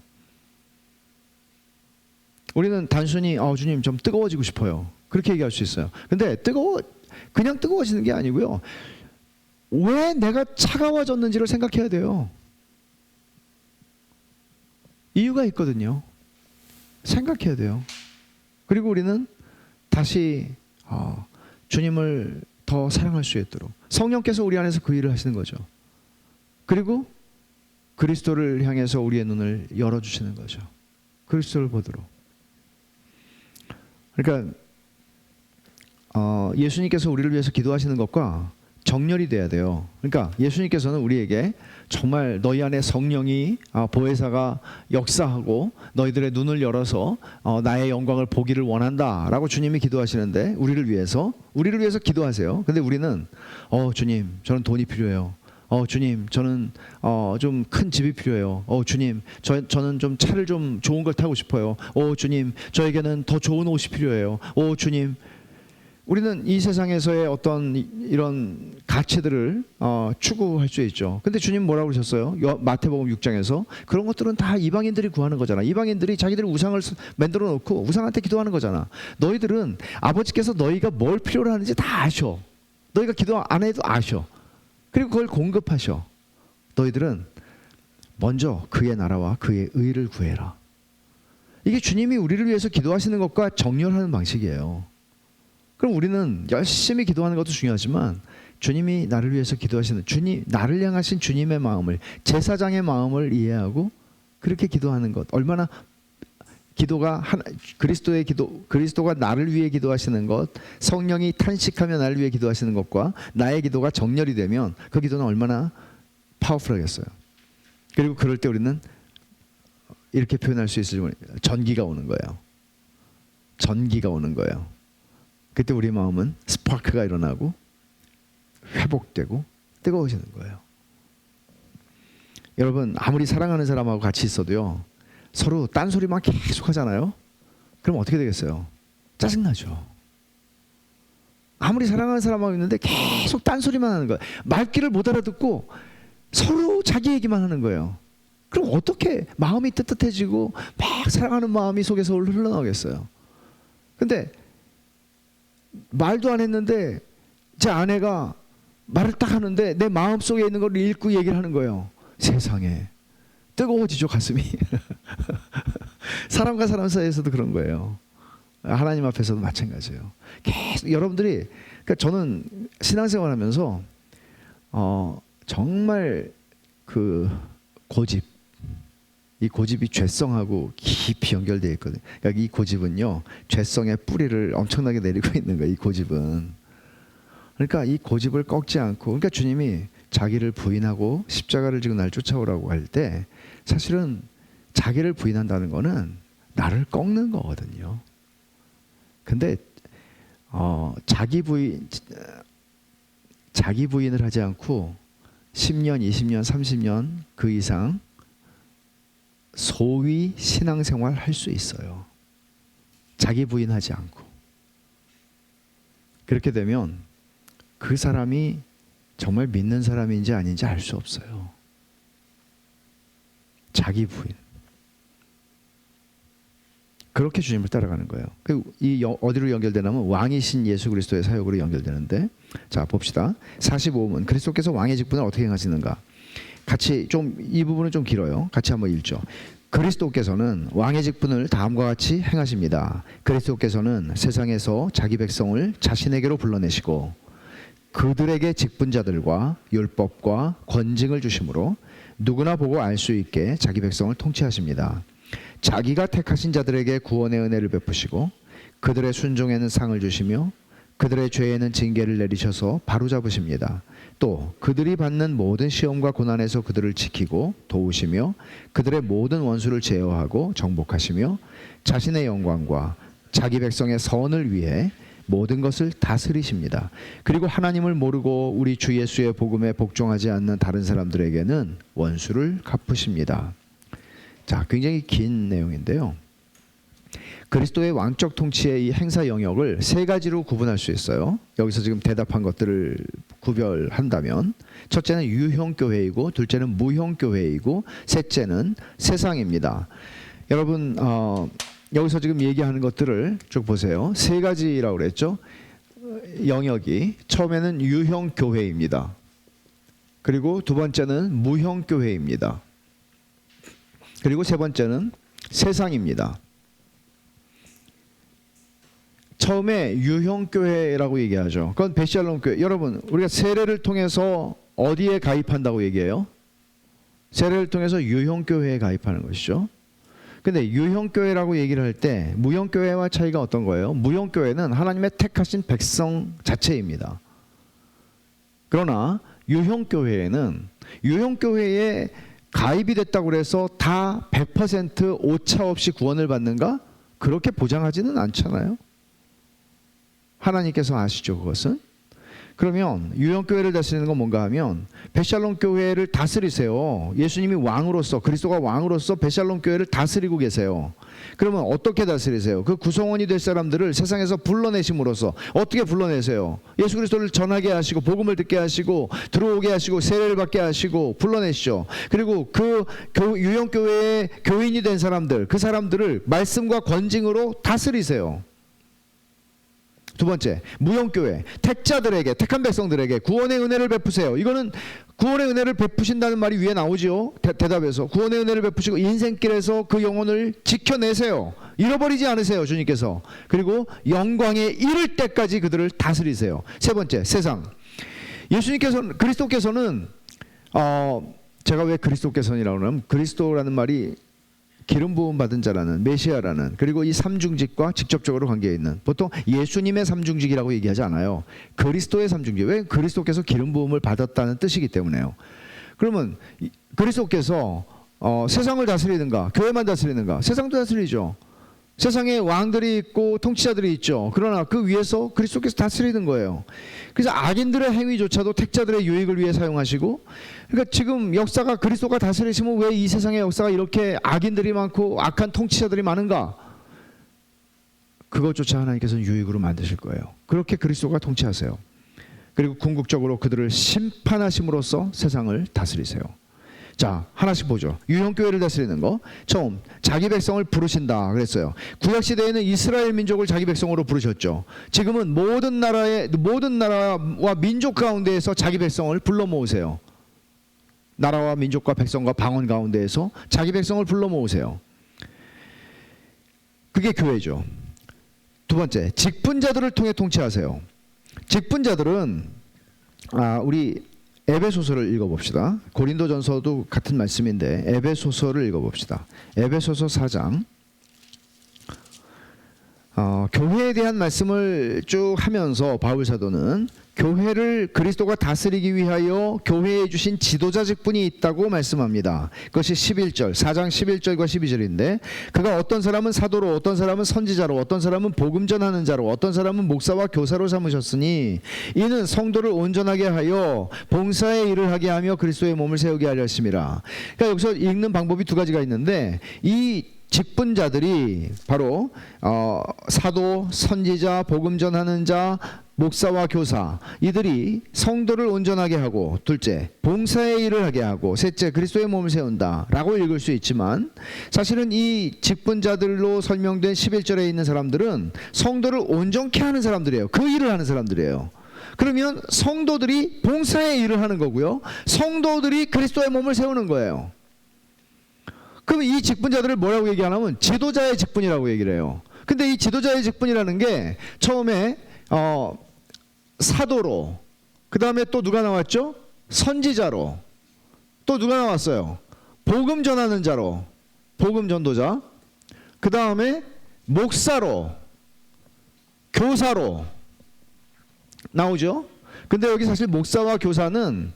우리는 단순히 주님 좀 뜨거워지고 싶어요, 그렇게 얘기할 수 있어요. 근데 그냥 뜨거워지는 게 아니고요, 왜 내가 차가워졌는지를 생각해야 돼요. 이유가 있거든요. 생각해야 돼요. 그리고 우리는 다시 주님을 더 사랑할 수 있도록 성령께서 우리 안에서 그 일을 하시는 거죠. 그리고 그리스도를 향해서 우리의 눈을 열어주시는 거죠. 그리스도를 보도록. 그러니까 예수님께서 우리를 위해서 기도하시는 것과 정렬이 돼야 돼요. 그러니까 예수님께서는 우리에게 정말 너희 안에 성령이 보혜사가 역사하고 너희들의 눈을 열어서 나의 영광을 보기를 원한다라고 주님이 기도하시는데 우리를 위해서 기도하세요. 근데 우리는 주님 저는 돈이 필요해요. 주님 저는 좀 큰 집이 필요해요. 주님 저는 좀 차를 좀 좋은 걸 타고 싶어요. 주님 저에게는 더 좋은 옷이 필요해요. 주님. 우리는 이 세상에서의 어떤 이런 가치들을 추구할 수 있죠. 근데 주님 뭐라고 그러셨어요? 마태복음 6장에서 그런 것들은 다 이방인들이 구하는 거잖아. 이방인들이 자기들의 우상을 만들어 놓고 우상한테 기도하는 거잖아. 너희들은 아버지께서 너희가 뭘 필요로 하는지 다 아셔. 너희가 기도 안 해도 아셔. 그리고 그걸 공급하셔. 너희들은 먼저 그의 나라와 그의 의를 구해라. 이게 주님이 우리를 위해서 기도하시는 것과 정렬하는 방식이에요. 그럼 우리는 열심히 기도하는 것도 중요하지만 주님이 나를 위해서 기도하시는 나를 향하신 주님의 마음을, 제사장의 마음을 이해하고 그렇게 기도하는 것, 얼마나 기도가 그리스도가 나를 위해 기도하시는 것, 성령이 탄식하며 나를 위해 기도하시는 것과 나의 기도가 정렬이 되면 그 기도는 얼마나 파워풀하겠어요. 그리고 그럴 때 우리는 이렇게 표현할 수 있을지 모릅니다. 전기가 오는 거예요. 전기가 오는 거예요. 그때 우리 마음은 스파크가 일어나고 회복되고 뜨거워지는 거예요. 여러분 아무리 사랑하는 사람하고 같이 있어도요 서로 딴소리만 계속 하잖아요. 그럼 어떻게 되겠어요? 짜증나죠. 아무리 사랑하는 사람하고 있는데 계속 딴소리만 하는 거예요. 말귀를 못 알아듣고 서로 자기 얘기만 하는 거예요. 그럼 어떻게 마음이 뜨뜻해지고 막 사랑하는 마음이 속에서 흘러나오겠어요. 근데 말도 안 했는데 제 아내가 말을 딱 하는데 내 마음속에 있는 걸 읽고 얘기를 하는 거예요. 세상에 뜨거워지죠 가슴이. 사람과 사람 사이에서도 그런 거예요. 하나님 앞에서도 마찬가지예요. 계속 여러분들이 그러니까 저는 신앙생활하면서 정말 그 이 고집이 죄성하고 깊이 연결되어 있거든요. 그러니까 이 고집은요 죄성의 뿌리를 엄청나게 내리고 있는 거예요. 이 고집은. 그러니까 이 고집을 꺾지 않고, 그러니까 주님이 자기를 부인하고 십자가를 지고 날 쫓아오라고 할 때 사실은 자기를 부인한다는 거는 나를 꺾는 거거든요. 근데 자기 부인을 하지 않고 10년, 20년, 30년 그 이상 소위 신앙생활 할 수 있어요. 자기 부인하지 않고. 그렇게 되면 그 사람이 정말 믿는 사람인지 아닌지 알 수 없어요. 자기 부인. 그렇게 주님을 따라가는 거예요. 이 어디로 연결되냐면 왕이신 예수 그리스도의 사역으로 연결되는데, 자 봅시다. 45문 그리스도께서 왕의 직분을 어떻게 행하시는가. 같이 좀 이 부분은 좀 길어요. 같이 한번 읽죠. 그리스도께서는 왕의 직분을 다음과 같이 행하십니다. 그리스도께서는 세상에서 자기 백성을 자신에게로 불러내시고 그들에게 직분자들과 율법과 권징을 주심으로 누구나 보고 알 수 있게 자기 백성을 통치하십니다. 자기가 택하신 자들에게 구원의 은혜를 베푸시고 그들의 순종에는 상을 주시며 그들의 죄에는 징계를 내리셔서 바로잡으십니다. 또 그들이 받는 모든 시험과 고난에서 그들을 지키고 도우시며 그들의 모든 원수를 제어하고 정복하시며 자신의 영광과 자기 백성의 선을 위해 모든 것을 다스리십니다. 그리고 하나님을 모르고 우리 주 예수의 복음에 복종하지 않는 다른 사람들에게는 원수를 갚으십니다. 자, 굉장히 긴 내용인데요. 그리스도의 왕적 통치의 이 행사 영역을 세 가지로 구분할 수 있어요. 여기서 지금 대답한 것들을 구별한다면 첫째는 유형교회이고 둘째는 무형교회이고 셋째는 세상입니다. 여러분 여기서 지금 얘기하는 것들을 쭉 보세요. 세 가지라고 그랬죠. 영역이 처음에는 유형교회입니다. 그리고 두 번째는 무형교회입니다. 그리고 세 번째는 세상입니다. 처음에 유형교회라고 얘기하죠. 그건 베샬롬 교회. 여러분, 우리가 세례를 통해서 어디에 가입한다고 얘기해요? 세례를 통해서 유형교회에 가입하는 것이죠. 근데 유형교회라고 얘기를 할 때 무형교회와 차이가 어떤 거예요? 무형교회는 하나님의 택하신 백성 자체입니다. 그러나 유형교회에는 유형교회에 가입이 됐다고 해서 다 100% 오차 없이 구원을 받는가? 그렇게 보장하지는 않잖아요. 하나님께서 아시죠, 그것은? 그러면 유형교회를 다스리는 건 뭔가 하면 베샬롬 교회를 다스리세요. 예수님이 왕으로서, 그리스도가 왕으로서 베샬롬 교회를 다스리고 계세요. 그러면 어떻게 다스리세요? 그 구성원이 될 사람들을 세상에서 불러내심으로써 어떻게 불러내세요? 예수 그리스도를 전하게 하시고 복음을 듣게 하시고 들어오게 하시고 세례를 받게 하시고 불러내시죠. 그리고 그 유형교회의 교인이 된 사람들, 그 사람들을 말씀과 권징으로 다스리세요. 두 번째, 무형교회, 택자들에게, 택한 백성들에게 구원의 은혜를 베푸세요. 이거는 구원의 은혜를 베푸신다는 말이 위에 나오지요. 대답에서 구원의 은혜를 베푸시고 인생길에서 그 영혼을 지켜내세요. 잃어버리지 않으세요, 주님께서. 그리고 영광에 이를 때까지 그들을 다스리세요. 세 번째, 세상. 예수님께서는, 그리스도께서는 제가 왜 그리스도께서니라고 하냐면 그리스도라는 말이 기름 부음 받은 자라는, 메시아라는, 그리고 이 삼중직과 직접적으로 관계에 있는, 보통 예수님의 삼중직이라고 얘기하지 않아요. 그리스도의 삼중직. 왜? 그리스도께서 기름 부음을 받았다는 뜻이기 때문에요. 그러면 그리스도께서 세상을 다스리는가, 교회만 다스리는가? 세상도 다스리죠. 세상에 왕들이 있고 통치자들이 있죠. 그러나 그 위에서 그리스도께서 다스리는 거예요. 그래서 악인들의 행위조차도 택자들의 유익을 위해 사용하시고, 그러니까 지금 역사가 그리스도가 다스리시면 왜 이 세상의 역사가 이렇게 악인들이 많고 악한 통치자들이 많은가? 그것조차 하나님께서는 유익으로 만드실 거예요. 그렇게 그리스도가 통치하세요. 그리고 궁극적으로 그들을 심판하심으로써 세상을 다스리세요. 자, 하나씩 보죠. 유형교회를 다스리는 거. 처음, 자기 백성을 부르신다 그랬어요. 구약시대에는 이스라엘 민족을 자기 백성으로 부르셨죠. 지금은 모든 나라와 민족 가운데에서 자기 백성을 불러 모으세요. 나라와 민족과 백성과 방언 가운데에서 자기 백성을 불러 모으세요. 그게 교회죠. 두 번째, 직분자들을 통해 통치하세요. 직분자들은 우리 에베소서를 읽어봅시다. 고린도전서도 같은 말씀인데 에베소서를 읽어봅시다. 에베소서 4장. 교회에 대한 말씀을 쭉 하면서 바울 사도는 교회를 그리스도가 다스리기 위하여 교회에 주신 지도자 직분이 있다고 말씀합니다. 그것이 11절, 4장 11절과 12절인데 그가 어떤 사람은 사도로, 어떤 사람은 선지자로, 어떤 사람은 복음 전하는 자로, 어떤 사람은 목사와 교사로 삼으셨으니 이는 성도를 온전하게 하여 봉사의 일을 하게 하며 그리스도의 몸을 세우게 하려 하심이라. 그러니까 여기서 읽는 방법이 두 가지가 있는데 이 직분자들이 바로 사도, 선지자, 복음 전하는 자, 목사와 교사, 이들이 성도를 온전하게 하고, 둘째, 봉사의 일을 하게 하고, 셋째, 그리스도의 몸을 세운다 라고 읽을 수 있지만 사실은 이 직분자들로 설명된 11절에 있는 사람들은 성도를 온전케 하는 사람들이에요. 그 일을 하는 사람들이에요. 그러면 성도들이 봉사의 일을 하는 거고요, 성도들이 그리스도의 몸을 세우는 거예요. 그럼 이 직분자들을 뭐라고 얘기하냐면 지도자의 직분이라고 얘기를 해요. 근데 이 지도자의 직분이라는 게 처음에 사도로, 그 다음에 또 누가 나왔죠? 선지자로. 또 누가 나왔어요? 복음 전하는 자로, 복음 전도자. 그 다음에 목사로, 교사로 나오죠. 근데 여기 사실 목사와 교사는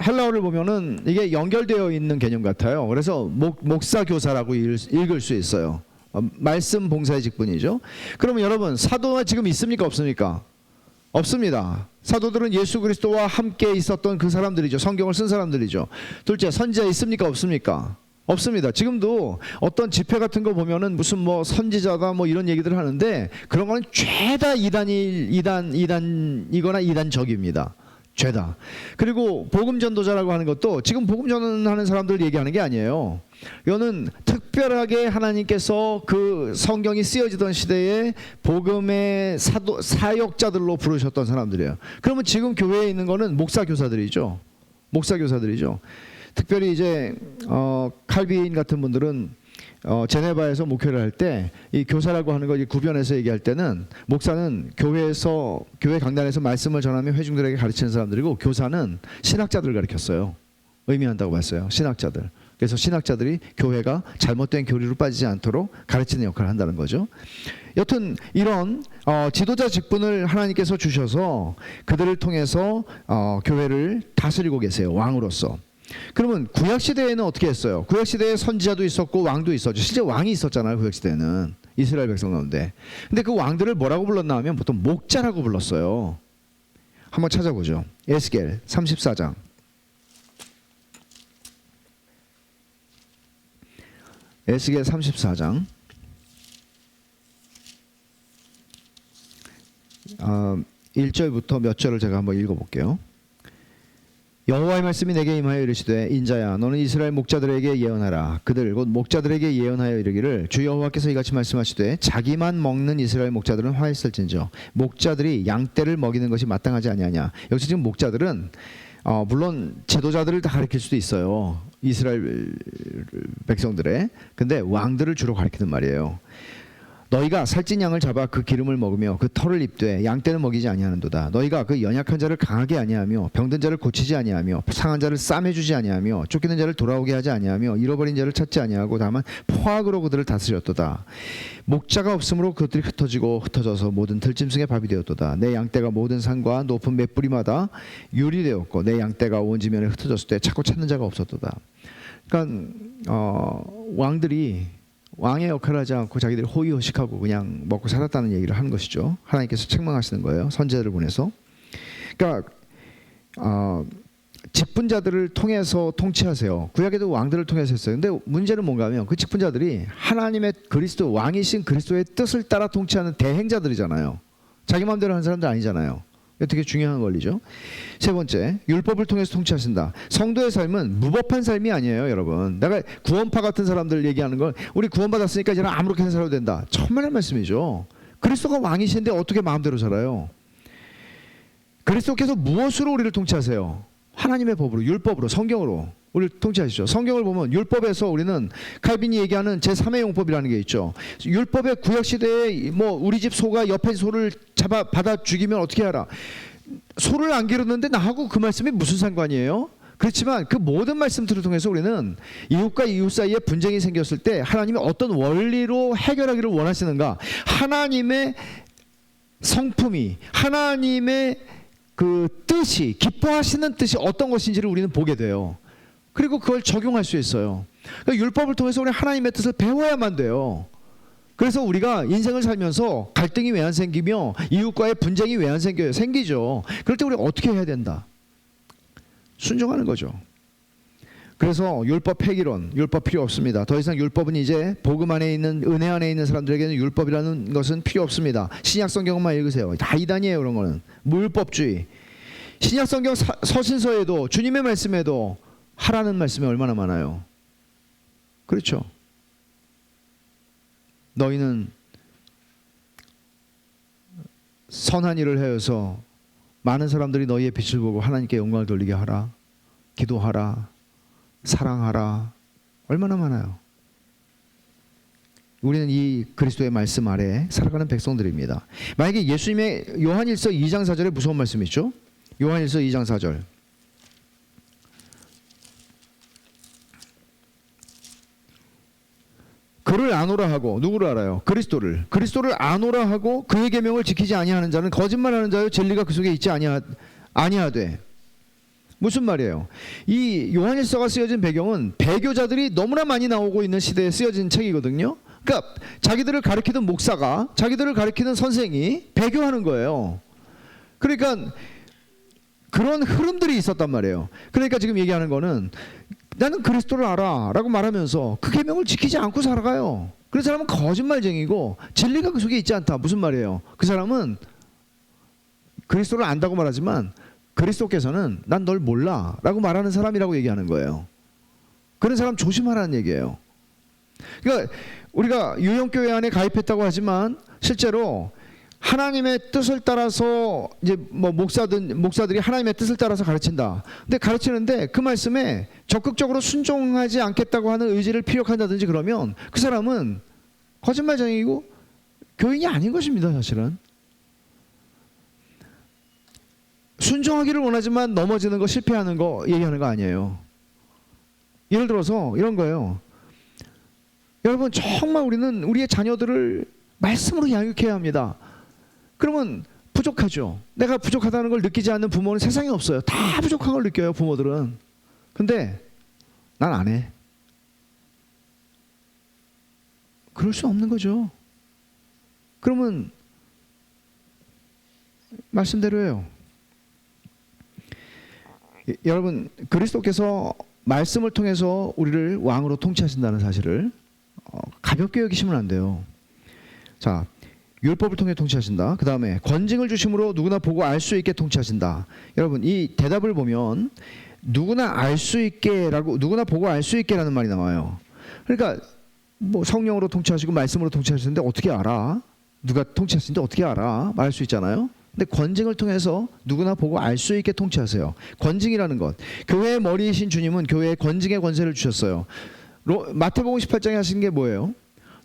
헬라어를 보면은 이게 연결되어 있는 개념 같아요. 그래서 목사 교사라고 읽을 수 있어요. 말씀 봉사의 직분이죠. 그러면 여러분, 사도가 지금 있습니까 없습니까? 없습니다. 사도들은 예수 그리스도와 함께 있었던 그 사람들이죠. 성경을 쓴 사람들이죠. 둘째, 선지자 있습니까 없습니까? 없습니다. 지금도 어떤 집회 같은 거 보면은 무슨 뭐 선지자가 뭐 이런 얘기들을 하는데 그런 거는 죄다 이단이거나 이단적입니다. 죄다. 그리고 복음 전도자라고 하는 것도 지금 복음 전하는 사람들 얘기하는 게 아니에요. 이거는 특별하게 하나님께서 그 성경이 쓰여지던 시대에 복음의 사역자들로 부르셨던 사람들이에요. 그러면 지금 교회에 있는 거는 목사 교사들이죠. 목사 교사들이죠. 특별히 이제 칼빈 같은 분들은 제네바에서 목회를 할 때 이 교사라고 하는 거 구변해서 얘기할 때는 목사는 교회 강단에서 말씀을 전하며 회중들에게 가르치는 사람들이고 교사는 신학자들을 가르쳤어요. 의미한다고 봤어요. 신학자들. 그래서 신학자들이 교회가 잘못된 교리로 빠지지 않도록 가르치는 역할을 한다는 거죠. 여튼 이런 지도자 직분을 하나님께서 주셔서 그들을 통해서 교회를 다스리고 계세요. 왕으로서. 그러면 구약시대에는 어떻게 했어요? 구약시대에 선지자도 있었고 왕도 있었죠. 실제 왕이 있었잖아요. 구약시대에는 이스라엘 백성 가운데. 근데 그 왕들을 뭐라고 불렀나 하면 보통 목자라고 불렀어요. 한번 찾아보죠. 에스겔 34장. 에스겔 34장 1절부터 몇 절을 제가 한번 읽어볼게요. 여호와의 말씀이 내게 임하여 이르시되 인자야 너는 이스라엘 목자들에게 예언하라. 그들 곧 목자들에게 예언하여 이르기를 주 여호와께서 이같이 말씀하시되 자기만 먹는 이스라엘 목자들은 화했을진저 목자들이 양떼를 먹이는 것이 마땅하지 아니하냐. 여기서 지금 목자들은 물론 지도자들을 다 가리킬 수도 있어요. 이스라엘 백성들의. 근데 왕들을 주로 가리키는 말이에요. 너희가 살찐 양을 잡아 그 기름을 먹으며 그 털을 입되 양떼는 먹이지 아니하는도다. 너희가 그 연약한 자를 강하게 아니하며 병든 자를 고치지 아니하며 상한 자를 싸매주지 아니하며 쫓기는 자를 돌아오게 하지 아니하며 잃어버린 자를 찾지 아니하고 다만 포악으로 그들을 다스렸도다. 목자가 없으므로 그것들이 흩어져서 모든 들짐승의 밥이 되었도다. 내 양떼가 모든 산과 높은 맷뿌리마다 유리되었고 내 양떼가 온 지면에 흩어졌을 때 찾고 찾는 자가 없었도다. 그러니까 왕들이 왕의 역할을 하지 않고 자기들이 호의호식하고 그냥 먹고 살았다는 얘기를 하는 것이죠. 하나님께서 책망하시는 거예요. 선지자를 보내서. 그러니까 직분자들을 통해서 통치하세요. 구약에도 왕들을 통해서 했어요. 근데 문제는 뭔가 하면 그 직분자들이 하나님의 그리스도 왕이신 그리스도의 뜻을 따라 통치하는 대행자들이잖아요. 자기 마음대로 하는 사람들 아니잖아요. 되게 중요한 권리죠. 세 번째, 율법을 통해서 통치하신다. 성도의 삶은 무법한 삶이 아니에요, 여러분. 내가 구원파 같은 사람들 얘기하는 건 우리 구원받았으니까 이제는 아무렇게나 살아도 된다. 천만의 말씀이죠. 그리스도가 왕이신데 어떻게 마음대로 살아요? 그리스도께서 무엇으로 우리를 통치하세요? 하나님의 법으로, 율법으로, 성경으로 우리를 통치하시죠. 성경을 보면 율법에서 우리는 칼빈이 얘기하는 제3의 용법이라는 게 있죠. 율법의 구약시대에 우리 집 소가 옆에 소를 받아 죽이면 어떻게 하라. 소를 안 기르는데 나하고 그 말씀이 무슨 상관이에요? 그렇지만 그 모든 말씀들을 통해서 우리는 이웃과 이웃 사이에 분쟁이 생겼을 때 하나님이 어떤 원리로 해결하기를 원하시는가. 하나님의 성품이 하나님의 그 뜻이 기뻐하시는 뜻이 어떤 것인지를 우리는 보게 돼요. 그리고 그걸 적용할 수 있어요. 그러니까 율법을 통해서 우리 하나님의 뜻을 배워야만 돼요. 그래서 우리가 인생을 살면서 갈등이 왜 안 생기며 이웃과의 분쟁이 왜 안 생겨요? 생기죠. 그럴 때 우리가 어떻게 해야 된다? 순종하는 거죠. 그래서 율법 폐기론, 율법 필요 없습니다. 더 이상 율법은 이제 복음 안에 있는 은혜 안에 있는 사람들에게는 율법이라는 것은 필요 없습니다. 신약 성경만 읽으세요. 다 이단이에요. 그런 거는 무율법주의. 신약 성경 서신서에도 주님의 말씀에도 하라는 말씀이 얼마나 많아요. 그렇죠. 너희는 선한 일을 하여서 많은 사람들이 너희의 빛을 보고 하나님께 영광을 돌리게 하라. 기도하라. 사랑하라. 얼마나 많아요. 우리는 이 그리스도의 말씀 아래 살아가는 백성들입니다. 만약에 예수님의 요한일서 2장 4절에 무서운 말씀이 있죠. 요한일서 2장 4절. 그를 아노라 하고 누구를 알아요? 그리스도를 아노라 하고 그의 계명을 지키지 아니하는 자는 거짓말하는 자요 진리가 그 속에 있지 아니하되. 무슨 말이에요? 이 요한일서가 쓰여진 배경은 배교자들이 너무나 많이 나오고 있는 시대에 쓰여진 책이거든요. 그러니까 자기들을 가르치던 목사가 자기들을 가르치는 선생이 배교하는 거예요. 그러니까 그런 흐름들이 있었단 말이에요. 그러니까 지금 얘기하는 거는 나는 그리스도를 알아 라고 말하면서 그 계명을 지키지 않고 살아가요. 그 사람은 거짓말쟁이고 진리가 그 속에 있지 않다. 무슨 말이에요? 그 사람은 그리스도를 안다고 말하지만 그리스도께서는 난 널 몰라 라고 말하는 사람이라고 얘기하는 거예요. 그런 사람 조심하라는 얘기예요. 그러니까 우리가 유형교회 안에 가입했다고 하지만 실제로 하나님의 뜻을 따라서 이제 목사들이 하나님의 뜻을 따라서 가르친다. 근데 가르치는데 그 말씀에 적극적으로 순종하지 않겠다고 하는 의지를 피력한다든지 그러면 그 사람은 거짓말쟁이고 교인이 아닌 것입니다. 사실은 순종하기를 원하지만 넘어지는 거, 실패하는 거 얘기하는 거 아니에요. 예를 들어서 이런 거예요. 여러분, 정말 우리는 우리의 자녀들을 말씀으로 양육해야 합니다. 그러면 부족하죠. 내가 부족하다는 걸 느끼지 않는 부모는 세상에 없어요. 다 부족한 걸 느껴요, 부모들은. 근데 난 안 해. 그럴 수 없는 거죠. 그러면 말씀대로예요. 여러분, 그리스도께서 말씀을 통해서 우리를 왕으로 통치하신다는 사실을 가볍게 여기시면 안 돼요. 자, 율법을 통해 통치하신다. 그 다음에 권징을 주심으로 누구나 보고 알 수 있게 통치하신다. 여러분, 이 대답을 보면 누구나 알 수 있게라고, 누구나 보고 알 수 있게라는 말이 나와요. 그러니까 뭐 성령으로 통치하시고 말씀으로 통치하시는데 어떻게 알아? 누가 통치하시는데 어떻게 알아? 말할 수 있잖아요. 근데 권징을 통해서 누구나 보고 알 수 있게 통치하세요. 권징이라는 것, 교회의 머리이신 주님은 교회에 권징의 권세를 주셨어요. 마태복음 18장에 하신 게 뭐예요?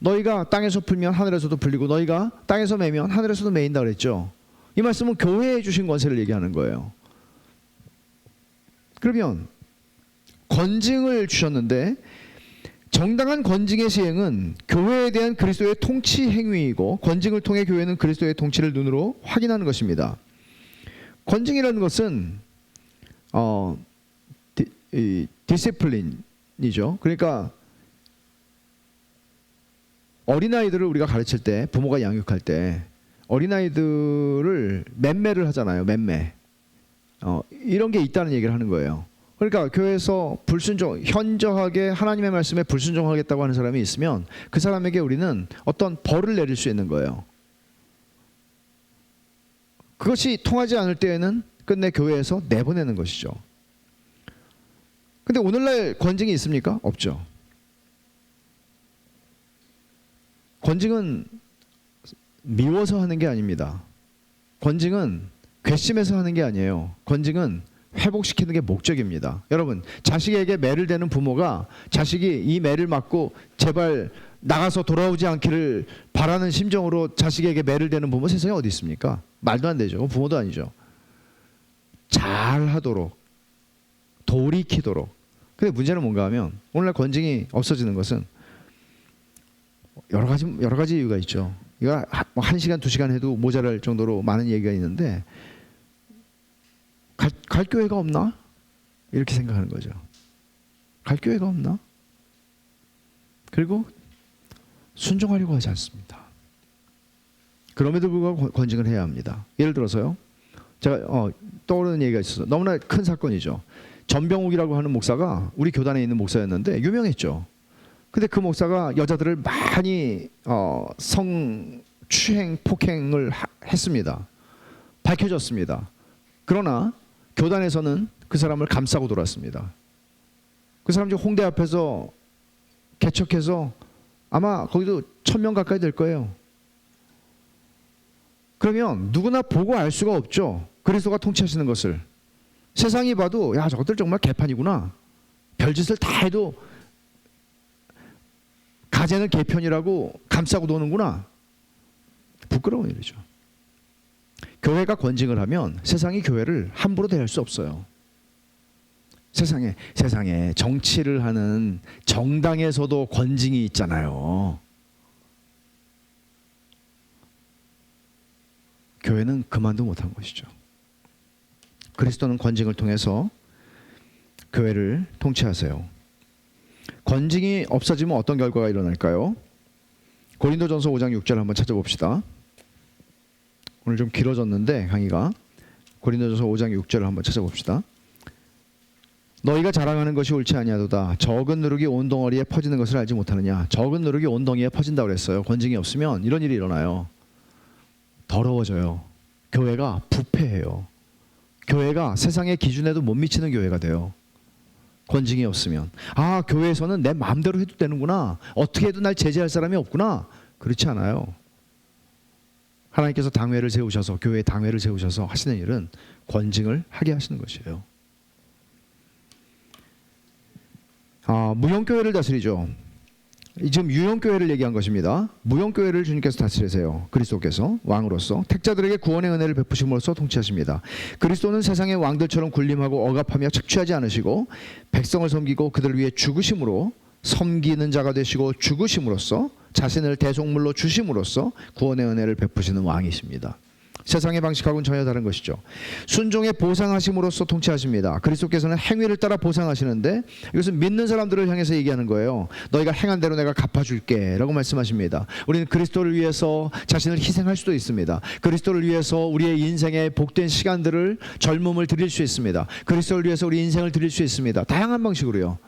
너희가 땅에서 풀면 하늘에서도 풀리고 너희가 땅에서 매면 하늘에서도 매인다 그랬죠. 이 말씀은 교회에 주신 권세를 얘기하는 거예요. 그러면 권징을 주셨는데 정당한 권징의 시행은 교회에 대한 그리스도의 통치 행위이고, 권징을 통해 교회는 그리스도의 통치를 눈으로 확인하는 것입니다. 권징이라는 것은 디시플린이죠. 그러니까 어린아이들을 우리가 가르칠 때, 부모가 양육할 때 어린아이들을 맴매를 하잖아요. 맴매. 이런 게 있다는 얘기를 하는 거예요. 그러니까 교회에서 현저하게 하나님의 말씀에 불순종하겠다고 하는 사람이 있으면 그 사람에게 우리는 어떤 벌을 내릴 수 있는 거예요. 그것이 통하지 않을 때에는 끝내 교회에서 내보내는 것이죠. 근데 오늘날 권징이 있습니까? 없죠. 권징은 미워서 하는 게 아닙니다. 권징은 괘씸해서 하는 게 아니에요. 권징은 회복시키는 게 목적입니다. 여러분, 자식에게 매를 대는 부모가 자식이 이 매를 맞고 제발 나가서 돌아오지 않기를 바라는 심정으로 자식에게 매를 대는 부모 세상에 어디 있습니까? 말도 안 되죠. 부모도 아니죠. 잘하도록, 돌이키도록. 근데 문제는 뭔가 하면 오늘날 권징이 없어지는 것은 여러 가지 이유가 있죠. 이거 1시간, 2시간 해도 모자랄 정도로 많은 얘기가 있는데, 갈 교회가 없나? 이렇게 생각하는 거죠. 갈 교회가 없나? 그리고 순종하려고 하지 않습니다. 그럼에도 불구하고 권징을 해야 합니다. 예를 들어서요, 제가 떠오르는 얘기가 있어서 너무나 큰 사건이죠. 전병욱이라고 하는 목사가 우리 교단에 있는 목사였는데 유명했죠. 근데 그 목사가 여자들을 많이 성추행, 폭행을 했습니다. 밝혀졌습니다. 그러나 교단에서는 그 사람을 감싸고 돌았습니다. 그 사람 지금 홍대 앞에서 개척해서 아마 거기도 1000명 가까이 될 거예요. 그러면 누구나 보고 알 수가 없죠. 그리스도가 통치하시는 것을. 세상이 봐도 야, 저것들 정말 개판이구나. 별짓을 다 해도 가재는 개편이라고 감싸고 노는구나. 부끄러운 일이죠. 교회가 권징을 하면 세상이 교회를 함부로 대할 수 없어요. 세상에 정치를 하는 정당에서도 권징이 있잖아요. 교회는 그만도 못한 것이죠. 그리스도는 권징을 통해서 교회를 통치하세요. 권징이 없어지면 어떤 결과가 일어날까요? 고린도전서 5장 6절 한번 찾아봅시다. 오늘 좀 길어졌는데 강의가. 고린도전서 5장 6절을 한번 찾아봅시다. 너희가 자랑하는 것이 옳지 아니하도다. 적은 누룩이 온 덩어리에 퍼지는 것을 알지 못하느냐. 적은 누룩이 온 덩이에 퍼진다고 그랬어요. 권징이 없으면 이런 일이 일어나요. 더러워져요. 교회가 부패해요. 교회가 세상의 기준에도 못 미치는 교회가 돼요. 권징이 없으면. 아, 교회에서는 내 마음대로 해도 되는구나. 어떻게 해도 날 제재할 사람이 없구나. 그렇지 않아요. 하나님께서 당회를 세우셔서, 교회에 당회를 세우셔서 하시는 일은 권징을 하게 하시는 것이에요. 무형교회를 다스리죠. 지금 유형교회를 얘기한 것입니다. 무형교회를 주님께서 다스리세요. 그리스도께서 왕으로서 택자들에게 구원의 은혜를 베푸심으로써 통치하십니다. 그리스도는 세상의 왕들처럼 군림하고 억압하며 착취하지 않으시고 백성을 섬기고 그들을 위해 죽으심으로 섬기는 자가 되시고 죽으심으로써 자신을 대속물로 주심으로써 구원의 은혜를 베푸시는 왕이십니다. 세상의 방식하고는 전혀 다른 것이죠. 순종의 보상하심으로써 통치하십니다. 그리스도께서는 행위를 따라 보상하시는데 이것은 믿는 사람들을 향해서 얘기하는 거예요. 너희가 행한 대로 내가 갚아줄게 라고 말씀하십니다. 우리는 그리스도를 위해서 자신을 희생할 수도 있습니다. 그리스도를 위해서 우리의 인생의 복된 시간들을, 젊음을 드릴 수 있습니다. 그리스도를 위해서 우리 인생을 드릴 수 있습니다. 다양한 방식으로요.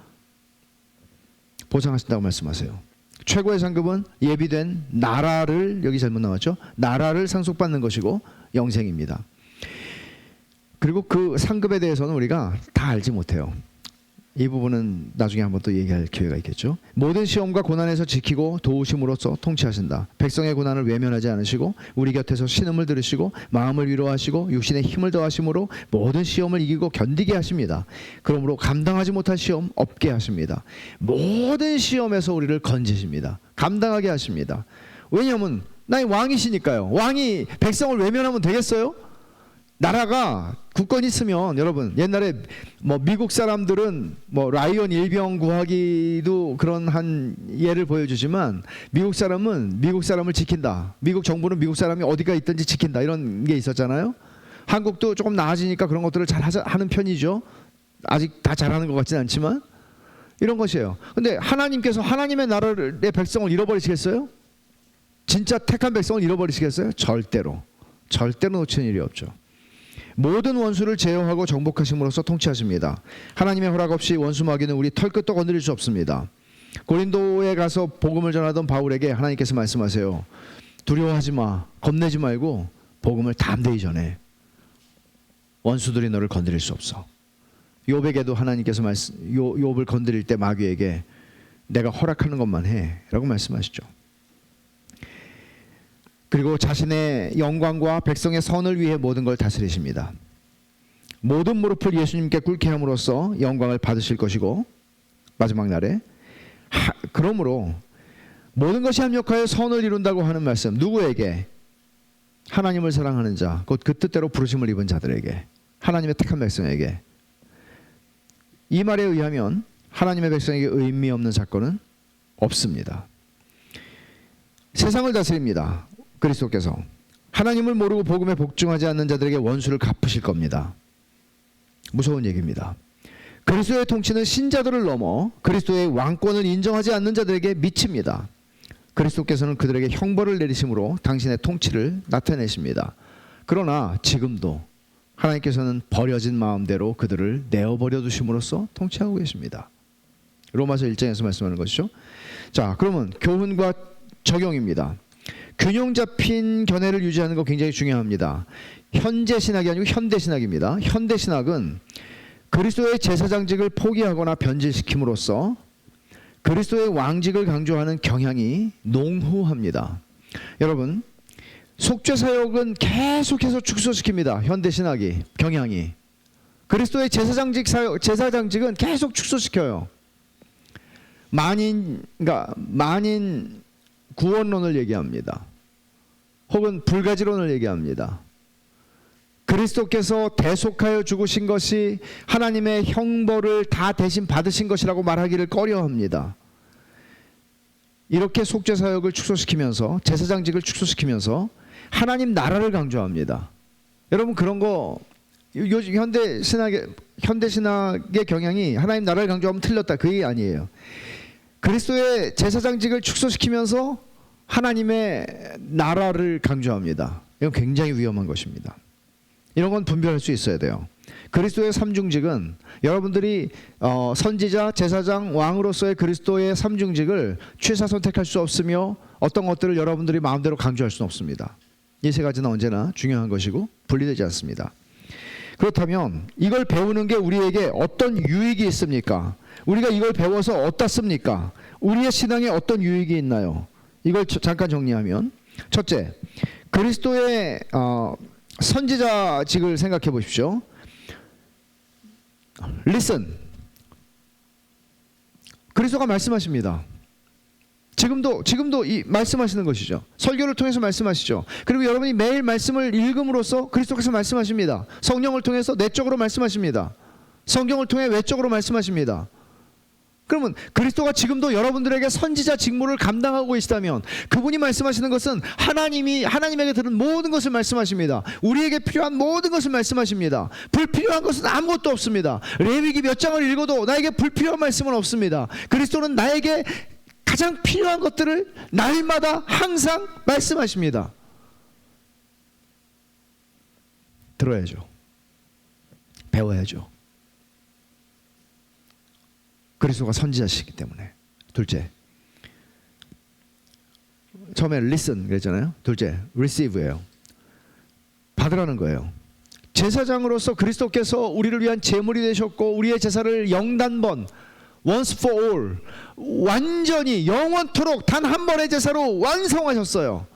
보상하신다고 말씀하세요. 최고의 상급은 예비된 나라를, 여기 잘못 나왔죠? 나라를 상속받는 것이고 영생입니다. 그리고 그 상급에 대해서는 우리가 다 알지 못해요. 이 부분은 나중에 한번 또 얘기할 기회가 있겠죠. 모든 시험과 고난에서 지키고 도우심으로써 통치하신다. 백성의 고난을 외면하지 않으시고 우리 곁에서 신음을 들으시고 마음을 위로하시고 육신의 힘을 더하심으로 모든 시험을 이기고 견디게 하십니다. 그러므로 감당하지 못할 시험 없게 하십니다. 모든 시험에서 우리를 건지십니다. 감당하게 하십니다. 왜냐하면 나의 왕이시니까요. 왕이 백성을 외면하면 되겠어요? 나라가 국권이 있으면, 여러분 옛날에 미국 사람들은 라이언 일병 구하기도 그런 한 예를 보여주지만 미국 사람은 미국 사람을 지킨다. 미국 정부는 미국 사람이 어디가 있든지 지킨다. 이런 게 있었잖아요. 한국도 조금 나아지니까 그런 것들을 잘 하는 편이죠. 아직 다 잘하는 것 같지는 않지만 이런 것이에요. 근데 하나님께서 하나님의 나라의 백성을 잃어버리시겠어요? 진짜 택한 백성을 잃어버리시겠어요? 절대로 놓치는 일이 없죠. 모든 원수를 제어하고 정복하심으로써 통치하십니다. 하나님의 허락 없이 원수 마귀는 우리 털끝도 건드릴 수 없습니다. 고린도에 가서 복음을 전하던 바울에게 하나님께서 말씀하세요. 두려워하지 마, 겁내지 말고 복음을 담대히 전해. 원수들이 너를 건드릴 수 없어. 욥에게도 하나님께서 욥을 건드릴 때 마귀에게 내가 허락하는 것만 해 라고 말씀하시죠. 그리고 자신의 영광과 백성의 선을 위해 모든 걸 다스리십니다. 모든 무릎을 예수님께 꿇게 함으로써 영광을 받으실 것이고 마지막 날에 그러므로 모든 것이 합력하여 선을 이룬다고 하는 말씀, 누구에게? 하나님을 사랑하는 자, 곧 그 뜻대로 부르심을 입은 자들에게, 하나님의 택한 백성에게. 이 말에 의하면 하나님의 백성에게 의미 없는 사건은 없습니다. 세상을 다스립니다. 그리스도께서 하나님을 모르고 복음에 복종하지 않는 자들에게 원수를 갚으실 겁니다. 무서운 얘기입니다. 그리스도의 통치는 신자들을 넘어 그리스도의 왕권을 인정하지 않는 자들에게 미칩니다. 그리스도께서는 그들에게 형벌을 내리심으로 당신의 통치를 나타내십니다. 그러나 지금도 하나님께서는 버려진 마음대로 그들을 내어버려 두심으로써 통치하고 계십니다. 로마서 1장에서 말씀하는 것이죠. 자, 그러면 교훈과 적용입니다. 균형 잡힌 견해를 유지하는 거 굉장히 중요합니다. 현재 신학이 아니고 현대 신학입니다. 현대 신학은 그리스도의 제사장직을 포기하거나 변질시킴으로써 그리스도의 왕직을 강조하는 경향이 농후합니다. 여러분, 속죄사역은 계속해서 축소시킵니다. 현대 신학이, 경향이. 그리스도의 제사장직은 계속 축소시켜요. 만인 구원론을 얘기합니다. 혹은 불가지론을 얘기합니다. 그리스도께서 대속하여 죽으신 것이 하나님의 형벌을 다 대신 받으신 것이라고 말하기를 꺼려합니다. 이렇게 속죄사역을 축소시키면서, 제사장직을 축소시키면서 하나님 나라를 강조합니다. 여러분, 그런 거 요즘 현대 신학의 경향이 하나님 나라를 강조하면 틀렸다, 그 얘기 아니에요. 그리스도의 제사장직을 축소시키면서 하나님의 나라를 강조합니다. 이건 굉장히 위험한 것입니다. 이런 건 분별할 수 있어야 돼요. 그리스도의 삼중직은 여러분들이 선지자, 제사장, 왕으로서의 그리스도의 삼중직을 취사 선택할 수 없으며 어떤 것들을 여러분들이 마음대로 강조할 수는 없습니다. 이 세 가지는 언제나 중요한 것이고 분리되지 않습니다. 그렇다면 이걸 배우는 게 우리에게 어떤 유익이 있습니까? 우리가 이걸 배워서 어떻습니까? 우리의 신앙에 어떤 유익이 있나요? 이걸 잠깐 정리하면, 첫째, 그리스도의 선지자직을 생각해 보십시오. Listen. 그리스도가 말씀하십니다. 지금도 이 말씀하시는 것이죠. 설교를 통해서 말씀하시죠. 그리고 여러분이 매일 말씀을 읽음으로써 그리스도께서 말씀하십니다. 성령을 통해서 내적으로 말씀하십니다. 성경을 통해 외적으로 말씀하십니다. 그러면 그리스도가 지금도 여러분들에게 선지자 직무를 감당하고 계시다면 그분이 말씀하시는 것은 하나님에게 들은 모든 것을 말씀하십니다. 우리에게 필요한 모든 것을 말씀하십니다. 불필요한 것은 아무것도 없습니다. 레위기 몇 장을 읽어도 나에게 불필요한 말씀은 없습니다. 그리스도는 나에게 가장 필요한 것들을 날마다 항상 말씀하십니다. 들어야죠. 배워야죠. 그리스도가 선지자시기 때문에. 둘째, 처음에 listen 그랬잖아요. 둘째, receive예요. 받으라는 거예요. 제사장으로서 그리스도께서 우리를 위한 제물이 되셨고 우리의 제사를 영단번 once for all 완전히 영원토록 단 한 번의 제사로 완성하셨어요.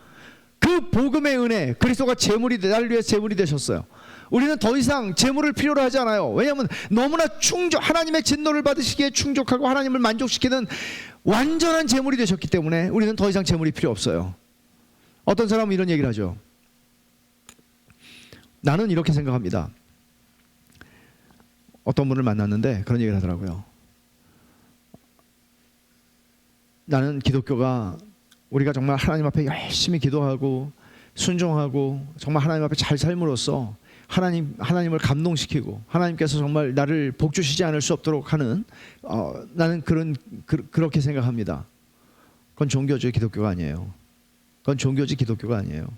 그 복음의 은혜, 그리스도가 나를 위해 제물이 되셨어요. 우리는 더 이상 제물을 필요로 하지 않아요. 왜냐하면 너무나 하나님의 진노를 받으시기에 충족하고 하나님을 만족시키는 완전한 제물이 되셨기 때문에 우리는 더 이상 제물이 필요 없어요. 어떤 사람은 이런 얘기를 하죠. 나는 이렇게 생각합니다. 어떤 분을 만났는데 그런 얘기를 하더라고요. 나는 기독교가 우리가 정말 하나님 앞에 열심히 기도하고 순종하고 정말 하나님 앞에 잘 삶으로써 하나님을 감동시키고 하나님께서 정말 나를 복주시지 않을 수 없도록 하는 나는 그렇게 생각합니다. 그건 종교죠. 기독교가 아니에요. 그건 종교지 기독교가 아니에요.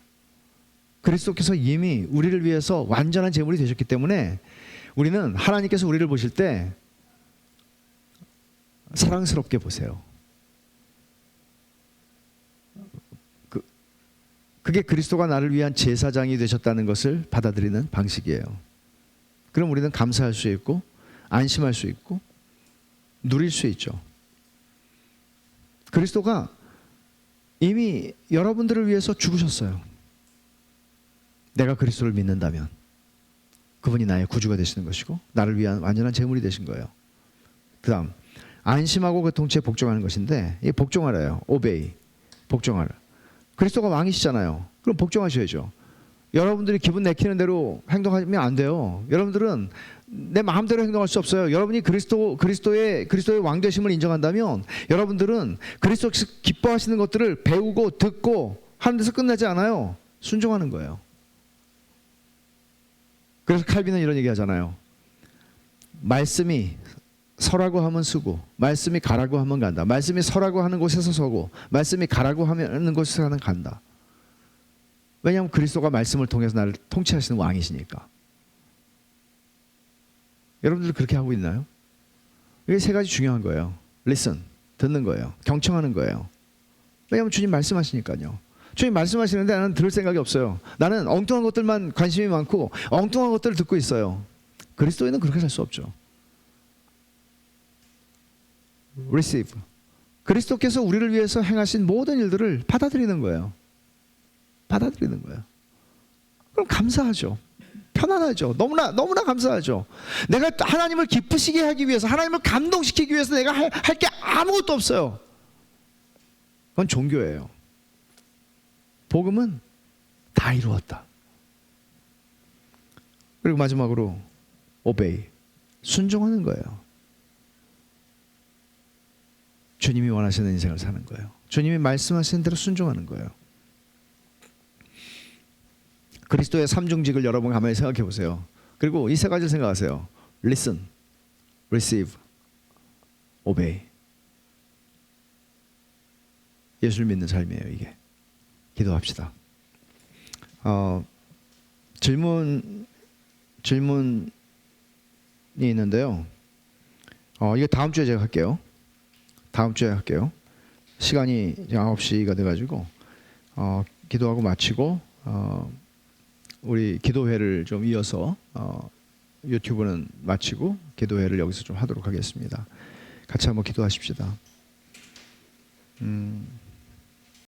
그리스도께서 이미 우리를 위해서 완전한 제물이 되셨기 때문에 우리는 하나님께서 우리를 보실 때 사랑스럽게 보세요. 그게 그리스도가 나를 위한 제사장이 되셨다는 것을 받아들이는 방식이에요. 그럼 우리는 감사할 수 있고 안심할 수 있고 누릴 수 있죠. 그리스도가 이미 여러분들을 위해서 죽으셨어요. 내가 그리스도를 믿는다면 그분이 나의 구주가 되시는 것이고 나를 위한 완전한 제물이 되신 거예요. 그 다음 안심하고 그 통치에 복종하는 것인데 이 복종하래요. obey, 복종하라. 그리스도가 왕이시잖아요. 그럼 복종하셔야죠. 여러분들이 기분 내키는 대로 행동하면 안 돼요. 여러분들은 내 마음대로 행동할 수 없어요. 여러분이 그리스도의 왕 되심을 인정한다면 여러분들은 그리스도께서 기뻐하시는 것들을 배우고 듣고 하는 데서 끝나지 않아요. 순종하는 거예요. 그래서 칼빈은 이런 얘기 하잖아요. 말씀이 서라고 하면 서고 말씀이 가라고 하면 간다. 말씀이 서라고 하는 곳에서 서고 말씀이 가라고 하는 곳에서는 간다. 왜냐하면 그리스도가 말씀을 통해서 나를 통치하시는 왕이시니까. 여러분들 그렇게 하고 있나요? 이게 세 가지 중요한 거예요. listen, 듣는 거예요. 경청하는 거예요. 왜냐하면 주님 말씀하시니까요. 주님 말씀하시는데 나는 들을 생각이 없어요. 나는 엉뚱한 것들만 관심이 많고 엉뚱한 것들을 듣고 있어요. 그리스도인은 그렇게 살 수 없죠. receive. 그리스도께서 우리를 위해서 행하신 모든 일들을 받아들이는 거예요. 받아들이는 거예요. 그럼 감사하죠. 편안하죠. 너무나 감사하죠. 내가 하나님을 기쁘시게 하기 위해서 하나님을 감동시키기 위해서 내가 할 게 아무것도 없어요. 그건 종교예요. 복음은 다 이루었다. 그리고 마지막으로 obey. 순종하는 거예요. 주님이 원하시는 인생을 사는 거예요. 주님이 말씀하시는 대로 순종하는 거예요. 그리스도의 삼중직을 여러분 가만히 생각해 보세요. 그리고 이 세 가지를 생각하세요. Listen, receive, obey. 예수를 믿는 삶이에요, 이게. 기도합시다. 질문이 있는데요. 이게 다음 주에 제가 할게요. 다음 주에 할게요. 시간이 이제 9시가 돼가지고 기도하고 마치고 우리 기도회를 좀 이어서 유튜브는 마치고 기도회를 여기서 좀 하도록 하겠습니다. 같이 한번 기도하십시다.